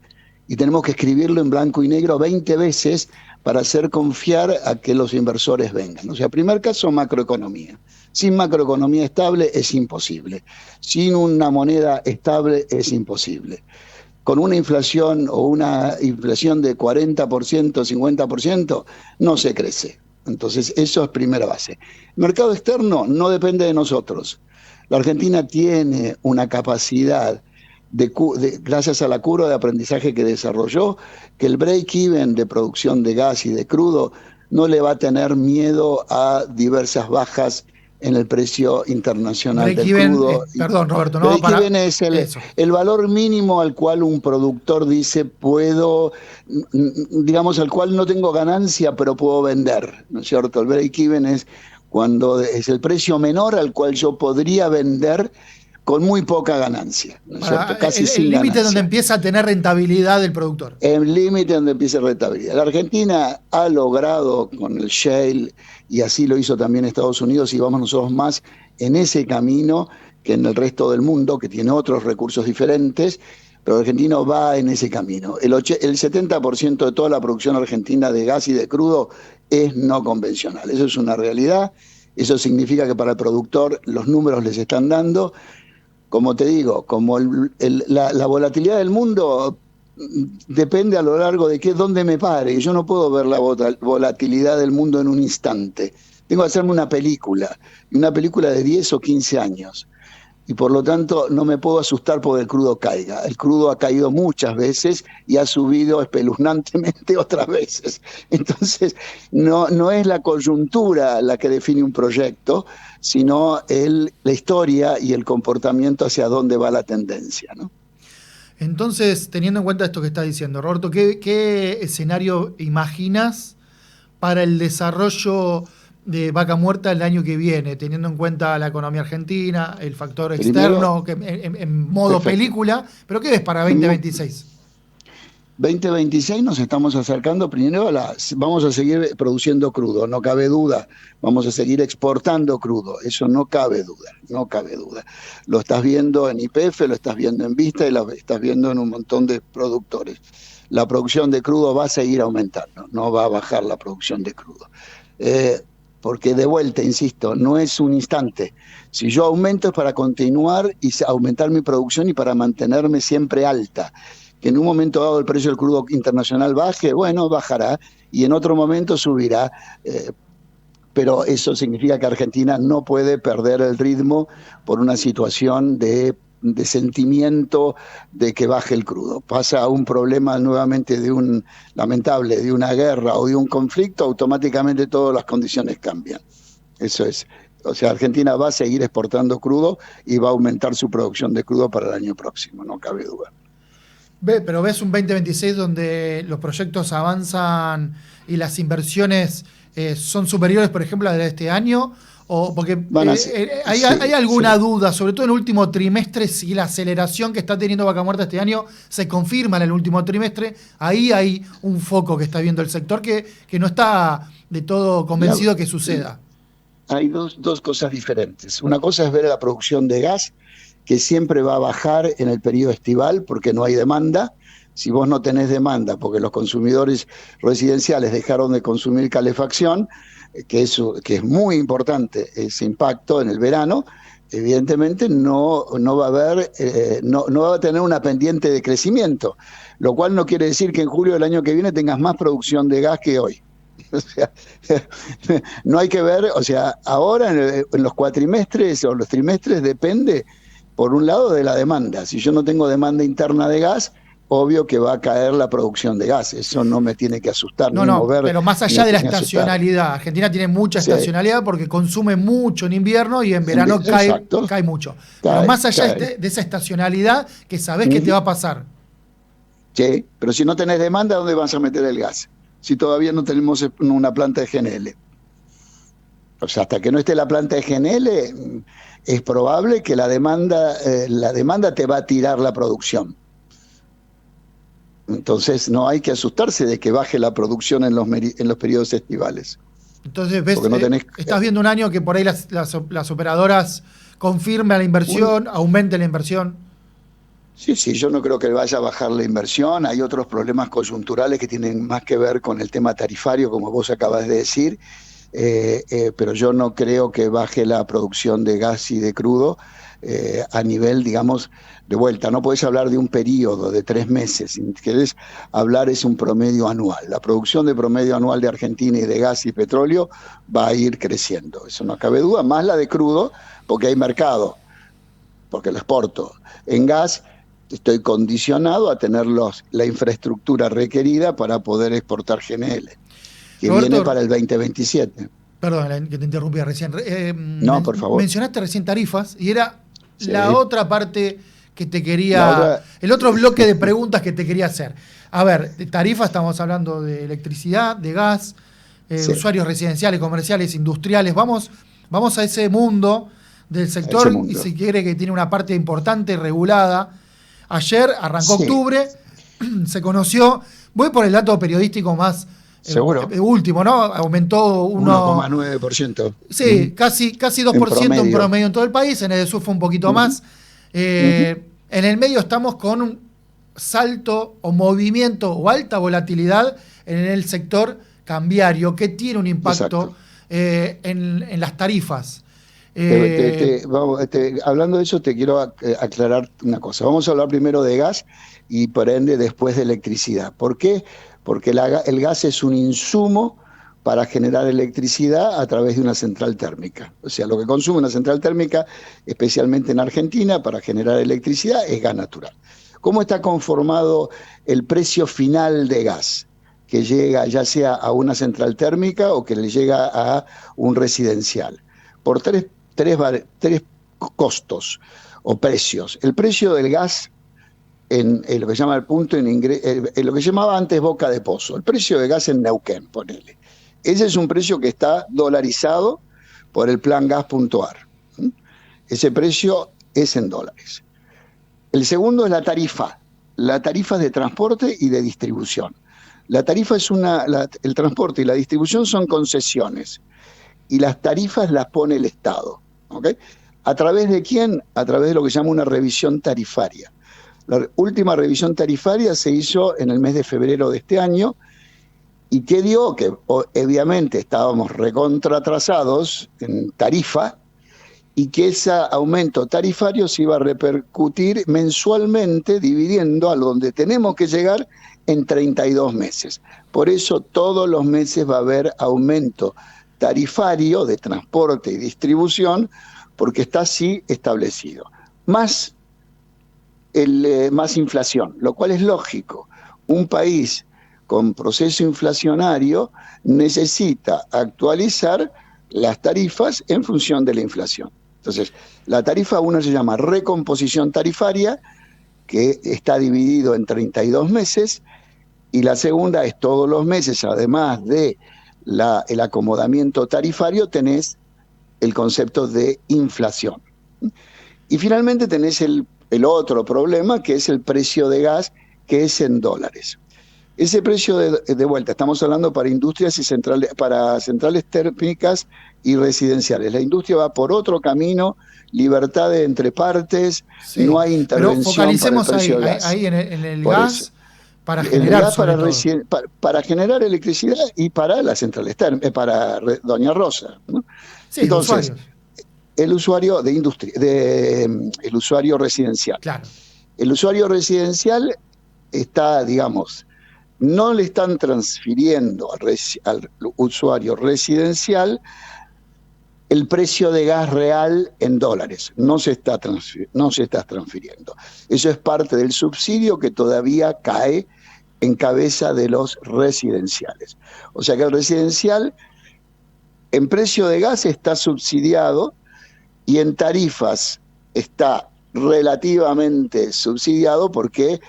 Y tenemos que escribirlo en blanco y negro 20 veces para hacer confiar a que los inversores vengan. O sea, primer caso, macroeconomía. Sin macroeconomía estable es imposible. Sin una moneda estable es imposible. Con una inflación o una inflación de 40%, 50%, no se crece. Entonces, eso es primera base. El mercado externo no depende de nosotros. La Argentina tiene una capacidad gracias a la curva de aprendizaje que desarrolló, que el break-even de producción de gas y de crudo no le va a tener miedo a diversas bajas en el precio internacional del crudo. Perdón, Roberto, no. Break-even es el valor mínimo al cual un productor dice al cual no tengo ganancia, pero puedo vender, ¿no es cierto? El break-even es cuando es el precio menor al cual yo podría vender con muy poca ganancia, ¿no es cierto? Casi sin ganancia. El límite donde empieza a tener rentabilidad el productor. El límite donde empieza rentabilidad. La Argentina ha logrado con el shale, y así lo hizo también Estados Unidos, y vamos nosotros más en ese camino que en el resto del mundo, que tiene otros recursos diferentes, pero el argentino va en ese camino. El 70% de toda la producción argentina de gas y de crudo es no convencional. Eso es una realidad. Eso significa que para el productor los números les están dando. Como te digo, como la volatilidad del mundo depende a lo largo de dónde me pare. Yo no puedo ver la volatilidad del mundo en un instante. Tengo que hacerme una película de 10 o 15 años. Y por lo tanto no me puedo asustar porque el crudo caiga. El crudo ha caído muchas veces y ha subido espeluznantemente otras veces. Entonces no es la coyuntura la que define un proyecto, sino la historia y el comportamiento hacia dónde va la tendencia, ¿no? Entonces, teniendo en cuenta esto que estás diciendo, Roberto, ¿qué escenario imaginas para el desarrollo de Vaca Muerta el año que viene, teniendo en cuenta la economía argentina, el factor externo, que en modo película? ¿Pero qué ves para 2026? 2026 nos estamos acercando primero vamos a seguir produciendo crudo, no cabe duda. Vamos a seguir exportando crudo, eso no cabe duda. Lo estás viendo en YPF, lo estás viendo en Vista y lo estás viendo en un montón de productores. La producción de crudo va a seguir aumentando, no va a bajar la producción de crudo. Porque de vuelta, insisto, no es un instante. Si yo aumento es para continuar y aumentar mi producción y para mantenerme siempre alta. Que en un momento dado el precio del crudo internacional baje, bueno, bajará, y en otro momento subirá. Pero eso significa que Argentina no puede perder el ritmo por una situación de sentimiento de que baje el crudo. Pasa a un problema nuevamente lamentable, de una guerra o de un conflicto, automáticamente todas las condiciones cambian. Eso es. O sea, Argentina va a seguir exportando crudo y va a aumentar su producción de crudo para el año próximo, no cabe duda. Pero ves un 2026 donde los proyectos avanzan y las inversiones son superiores, por ejemplo, a las de este año, o porque hay alguna duda, sobre todo en el último trimestre, si la aceleración que está teniendo Vaca Muerta este año se confirma en el último trimestre. Ahí hay un foco que está viendo el sector que no está de todo convencido que suceda. hay dos cosas diferentes. Una cosa es ver la producción de gas, que siempre va a bajar en el periodo estival porque no hay demanda. Si vos no tenés demanda porque los consumidores residenciales dejaron de consumir calefacción, que es muy importante ese impacto en el verano, evidentemente no va a haber, no va a tener una pendiente de crecimiento, lo cual no quiere decir que en julio del año que viene tengas más producción de gas que hoy. O sea, no hay que ver, o sea, ahora en los cuatrimestres o los trimestres depende, por un lado, de la demanda. Si yo no tengo demanda interna de gas, obvio que va a caer la producción de gas. Eso no me tiene que asustar ni mover. Pero más allá de la estacionalidad, Argentina tiene mucha estacionalidad porque consume mucho en invierno y en verano cae mucho. Pero más allá de esa estacionalidad, que sabés que te va a pasar. Sí, pero si no tenés demanda, ¿dónde vas a meter el gas? Si todavía no tenemos una planta de GNL. O sea, hasta que no esté la planta de GNL, es probable que la demanda te va a tirar la producción. Entonces no hay que asustarse de que baje la producción en los periodos estivales. Entonces ves, estás viendo un año que por ahí las operadoras confirmen la inversión, aumenten la inversión. Sí, yo no creo que vaya a bajar la inversión. Hay otros problemas coyunturales que tienen más que ver con el tema tarifario, como vos acabas de decir, pero yo no creo que baje la producción de gas y de crudo a nivel, digamos, de vuelta. No podés hablar de un periodo de 3 meses. Si querés hablar, es un promedio anual. La producción de promedio anual de Argentina y de gas y petróleo va a ir creciendo. Eso no cabe duda. Más la de crudo, porque hay mercado, porque lo exporto. En gas estoy condicionado a tener la infraestructura requerida para poder exportar GNL, que Roberto, viene para el 2027. Perdón que te interrumpí recién. No, por favor. Mencionaste recién tarifas y era la otra parte que te quería... el otro bloque de preguntas que te quería hacer. A ver, de tarifas estamos hablando de electricidad, de gas, usuarios residenciales, comerciales, industriales. Vamos a ese mundo del sector y si quiere que tiene una parte importante regulada. Ayer arrancó octubre, se conoció, voy por el dato periodístico más último, ¿no? Aumentó 1,9%. Sí, casi 2% en promedio en todo el país, en EDESUR fue un poquito más. En el medio estamos con un salto o movimiento o alta volatilidad en el sector cambiario que tiene un impacto en las tarifas. Hablando de eso, te quiero aclarar una cosa. Vamos a hablar primero de gas y por ende después de electricidad. ¿Por qué? Porque el gas es un insumo para generar electricidad a través de una central térmica. O sea, lo que consume una central térmica, especialmente en Argentina, para generar electricidad, es gas natural. ¿Cómo está conformado el precio final de gas? Que llega ya sea a una central térmica o que le llega a un residencial. Por tres costos o precios. El precio del gas en lo que se llama el punto en lo que se llamaba antes boca de pozo. El precio de gas en Neuquén, ponele. Ese es un precio que está dolarizado por el plan gas.ar. Ese precio es en dólares. El segundo es la tarifa. La tarifa de transporte y de distribución. La tarifa es el transporte y la distribución son concesiones. Y las tarifas las pone el Estado. ¿Okay? ¿A través de quién? A través de lo que se llama una revisión tarifaria. La última revisión tarifaria se hizo en el mes de febrero de este año y que dio que obviamente estábamos recontratrasados en tarifa y que ese aumento tarifario se iba a repercutir mensualmente dividiendo a donde tenemos que llegar en 32 meses. Por eso todos los meses va a haber aumento tarifario de transporte y distribución porque está así establecido. Más inflación, lo cual es lógico. Un país con proceso inflacionario necesita actualizar las tarifas en función de la inflación. Entonces, la tarifa 1 se llama recomposición tarifaria, que está dividido en 32 meses, y la segunda es todos los meses, además de el acomodamiento tarifario, tenés el concepto de inflación. Y finalmente tenés el otro problema, que es el precio de gas, que es en dólares. Ese precio de vuelta, estamos hablando para industrias y para centrales térmicas y residenciales. La industria va por otro camino, libertad entre partes, Sí, no hay intervención. pero focalicemos para el precio del gas. ahí en el Por gas eso. para El generar gas sobre todo. para generar electricidad y para las centrales térmicas, para Doña Rosa, ¿no? Sí, Entonces, usuarios. el usuario de industria, el usuario residencial. Claro. El usuario residencial está, digamos, no le están transfiriendo al usuario residencial el precio de gas real en dólares. No se está transfiriendo. Eso es parte del subsidio que todavía cae en cabeza de los residenciales. O sea que el residencial en precio de gas está subsidiado y en tarifas está relativamente subsidiado porque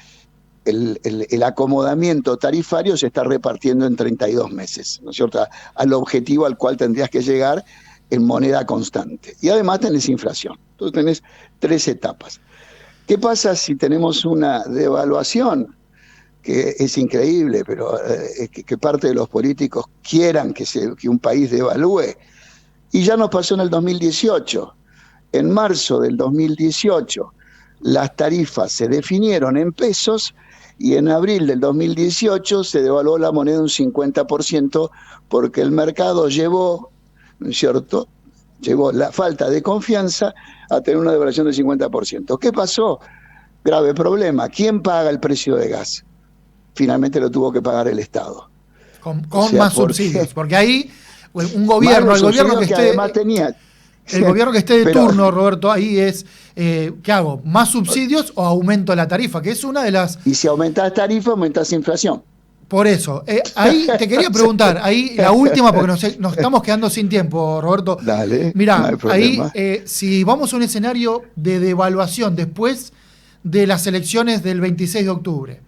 el acomodamiento tarifario se está repartiendo en 32 meses, ¿no es cierto? Al objetivo al cual tendrías que llegar en moneda constante. Y además tenés inflación. Entonces tenés 3 etapas. ¿Qué pasa si tenemos una devaluación? Que es increíble, pero que parte de los políticos quieran que un país devalúe. Y ya nos pasó en el 2018. En marzo del 2018 las tarifas se definieron en pesos y en abril del 2018 se devaluó la moneda un 50% porque el mercado llevó, ¿no es cierto?, llevó la falta de confianza a tener una devaluación del 50%. ¿Qué pasó? Grave problema. ¿Quién paga el precio de gas? Finalmente lo tuvo que pagar el Estado. Con más subsidios, porque ahí un gobierno, el gobierno que esté, además tenía, el gobierno que esté de pero, turno, Roberto, ahí es, ¿qué hago? ¿Más subsidios o aumento la tarifa? Que es una de las... Y si aumentás tarifa, aumentás inflación. Por eso, ahí te quería preguntar, ahí la última, porque nos estamos quedando sin tiempo, Roberto. Dale, mirá, no hay problema. ahí, si vamos a un escenario de devaluación después de las elecciones del 26 de octubre,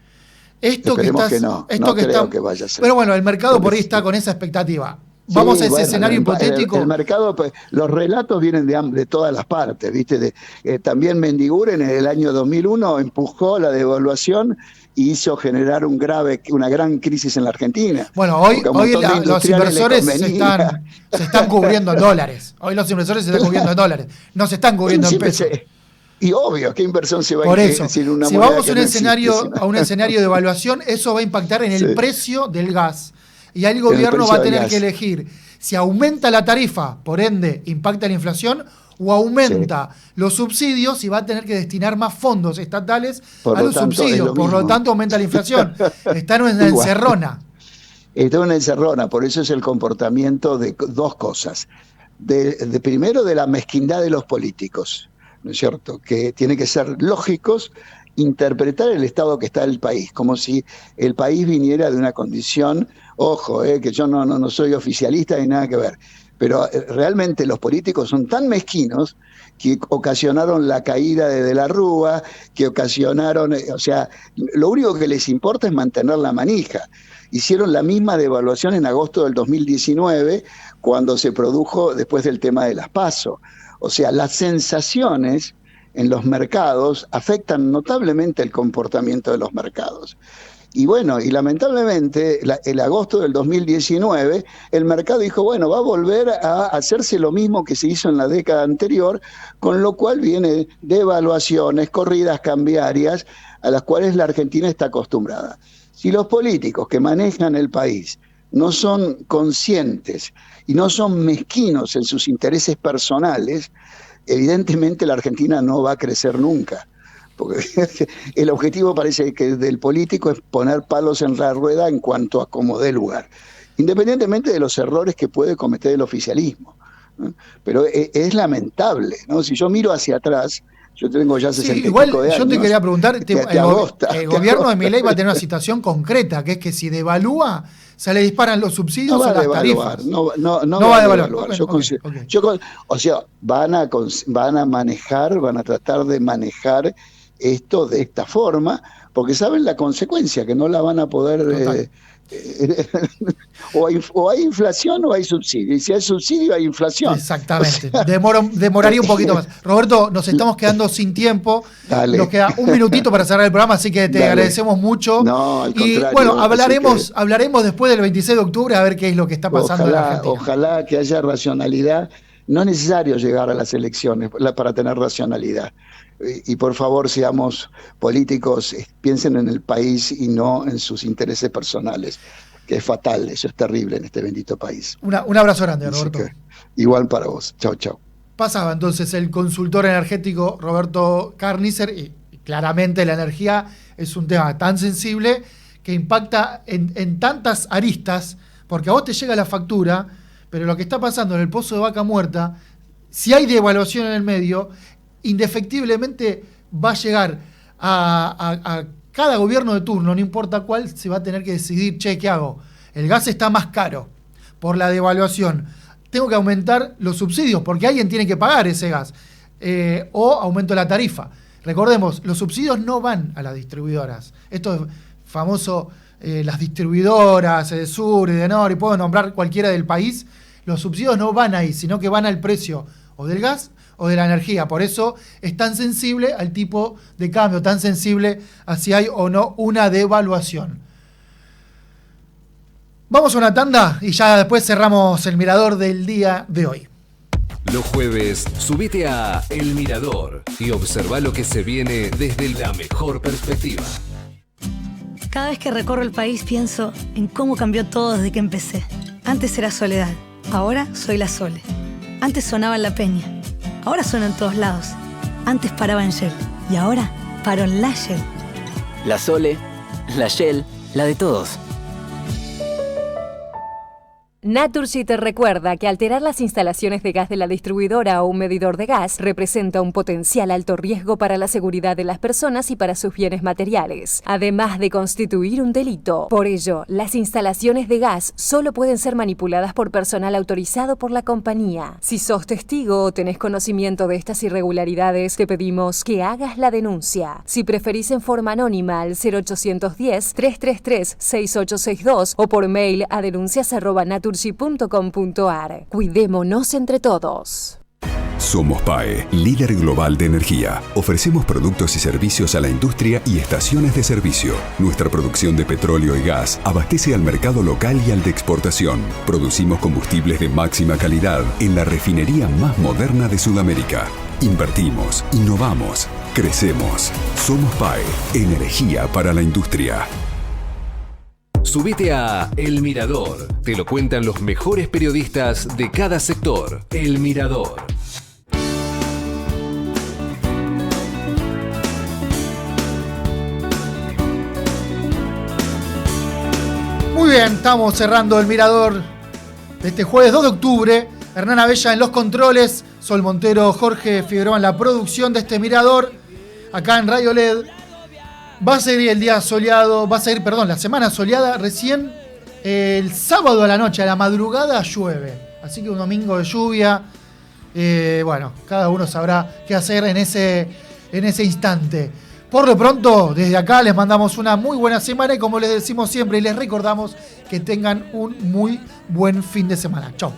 esto Esperemos que estás, que no, esto no que creo está, que vaya a ser. pero bueno, el mercado por ahí Porque está con esa expectativa. Vamos sí, a ese bueno, escenario hipotético. El mercado, pues, los relatos vienen de todas las partes, ¿viste? También Mendiguren en el año 2001 empujó la devaluación y hizo generar una gran crisis en la Argentina. Bueno, hoy los inversores se convenía. están cubriendo en dólares. Hoy los inversores se están cubriendo en dólares. No se están cubriendo en pesos. Y obvio, ¿qué inversión se va Por a eso, decir una si moneda vamos que a no un escenario de evaluación, eso va a impactar en el precio del gas. Y ahí el el gobierno va a precio del tener gas. que elegir si aumenta la tarifa, por ende impacta la inflación, o aumenta los subsidios y va a tener que destinar más fondos estatales a los subsidios. Por lo tanto, aumenta la inflación. Está en una encerrona. Está en una encerrona, por eso es el comportamiento de dos cosas. Primero, de la mezquindad de los políticos, ¿no es cierto? Que tiene que ser lógicos, interpretar el estado que está el país, como si el país viniera de una condición, ojo, que yo no soy oficialista ni nada que ver, pero realmente los políticos son tan mezquinos que ocasionaron la caída de la Rúa, que ocasionaron, o sea, lo único que les importa es mantener la manija. Hicieron la misma devaluación en agosto del 2019, cuando se produjo después del tema de las PASO. O sea, las sensaciones en los mercados afectan notablemente el comportamiento de los mercados. Y bueno, y lamentablemente, el agosto del 2019, el mercado dijo, bueno, va a volver a hacerse lo mismo que se hizo en la década anterior, con lo cual viene devaluaciones, corridas cambiarias, a las cuales la Argentina está acostumbrada. Si los políticos que manejan el país no son conscientes y no son mezquinos en sus intereses personales, evidentemente la Argentina no va a crecer nunca. Porque el objetivo parece que del político es poner palos en la rueda en cuanto a cómo dé lugar, independientemente de los errores que puede cometer el oficialismo, ¿no? Pero es lamentable, ¿no? Si yo miro hacia atrás, yo tengo ya 60 y pico de años. Yo te quería preguntar, el gobierno de Milei va a tener una situación situación concreta, que es que si devalúa, se le disparan los subsidios no va a a las devaluar, tarifas. no va a devaluar. Okay. O sea, van a manejar, van a tratar de manejar esto de esta forma, porque saben la consecuencia, que no la van a poder... o hay inflación o hay subsidio, y si hay subsidio hay inflación. Exactamente, o sea, demoraría un poquito más. Roberto, nos estamos quedando sin tiempo. Dale. Nos queda un minutito para cerrar el programa, así que te agradecemos mucho. No, al y contrario, bueno, hablaremos después del 26 de octubre a ver qué es lo que está pasando en Argentina. Ojalá que haya racionalidad. No es necesario llegar a las elecciones para tener racionalidad. Y por favor, seamos políticos, piensen en el país y no en sus intereses personales, que es fatal, eso es terrible en este bendito país. Un abrazo grande, Roberto. Igual para vos. Chau, chau. Pasaba entonces el consultor energético Roberto Carnicer, y claramente la energía es un tema tan sensible que impacta en tantas aristas, porque a vos te llega la factura, pero lo que está pasando en el pozo de Vaca Muerta, si hay devaluación en el medio, indefectiblemente va a llegar a cada gobierno de turno, no importa cuál, se va a tener que decidir, che, ¿qué hago? El gas está más caro por la devaluación. Tengo que aumentar los subsidios porque alguien tiene que pagar ese gas. O aumento la tarifa. Recordemos, los subsidios no van a las distribuidoras. Esto es famoso, las distribuidoras de sur y de norte, y puedo nombrar cualquiera del país. Los subsidios no van ahí, sino que van al precio o del gas o de la energía. Por eso es tan sensible al tipo de cambio, tan sensible a si hay o no una devaluación. Vamos a una tanda y ya después cerramos el Mirador del día de hoy. Los jueves, subite a El Mirador y observa lo que se viene desde la mejor perspectiva. Cada vez que recorro el país pienso en cómo cambió todo desde que empecé. Antes era Soledad, ahora soy la Sole. Antes sonaba en La Peña, ahora suena en todos lados. Antes paraba en Shell y ahora paro en la Shell. La Sole, la Shell, la de todos. Naturgy te recuerda que alterar las instalaciones de gas de la distribuidora o un medidor de gas representa un potencial alto riesgo para la seguridad de las personas y para sus bienes materiales, además de constituir un delito. Por ello, las instalaciones de gas solo pueden ser manipuladas por personal autorizado por la compañía. Si sos testigo o tenés conocimiento de estas irregularidades, te pedimos que hagas la denuncia. Si preferís en forma anónima al 0810-333-6862 o por mail a denuncias@naturgy.com.ar. Cuidémonos entre todos. Somos PAE, líder global de energía. Ofrecemos productos y servicios a la industria y estaciones de servicio. Nuestra producción de petróleo y gas abastece al mercado local y al de exportación. Producimos combustibles de máxima calidad en la refinería más moderna de Sudamérica. Invertimos, innovamos, crecemos. Somos PAE, energía para la industria. Subite a El Mirador. Te lo cuentan los mejores periodistas de cada sector. El Mirador. Muy bien, estamos cerrando el Mirador de este jueves 2 de octubre. Hernán Abella en los controles, Sol Montero, Jorge Figueroa en la producción de este Mirador. Acá en Radio LED. Va a seguir el día soleado, la semana soleada. Recién el sábado a la noche, a la madrugada, llueve. Así que un domingo de lluvia. Bueno, cada uno sabrá qué hacer en ese instante. Por lo pronto, desde acá les mandamos una muy buena semana y como les decimos siempre y les recordamos que tengan un muy buen fin de semana. Chau.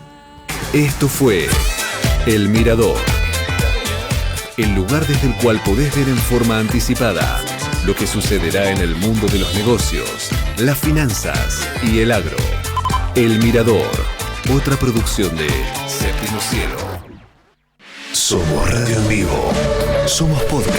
Esto fue El Mirador. El lugar desde el cual podés ver en forma anticipada lo que sucederá en el mundo de los negocios, las finanzas y el agro. El Mirador, otra producción de Séptimo Cielo. Somos radio en vivo. Somos podcast.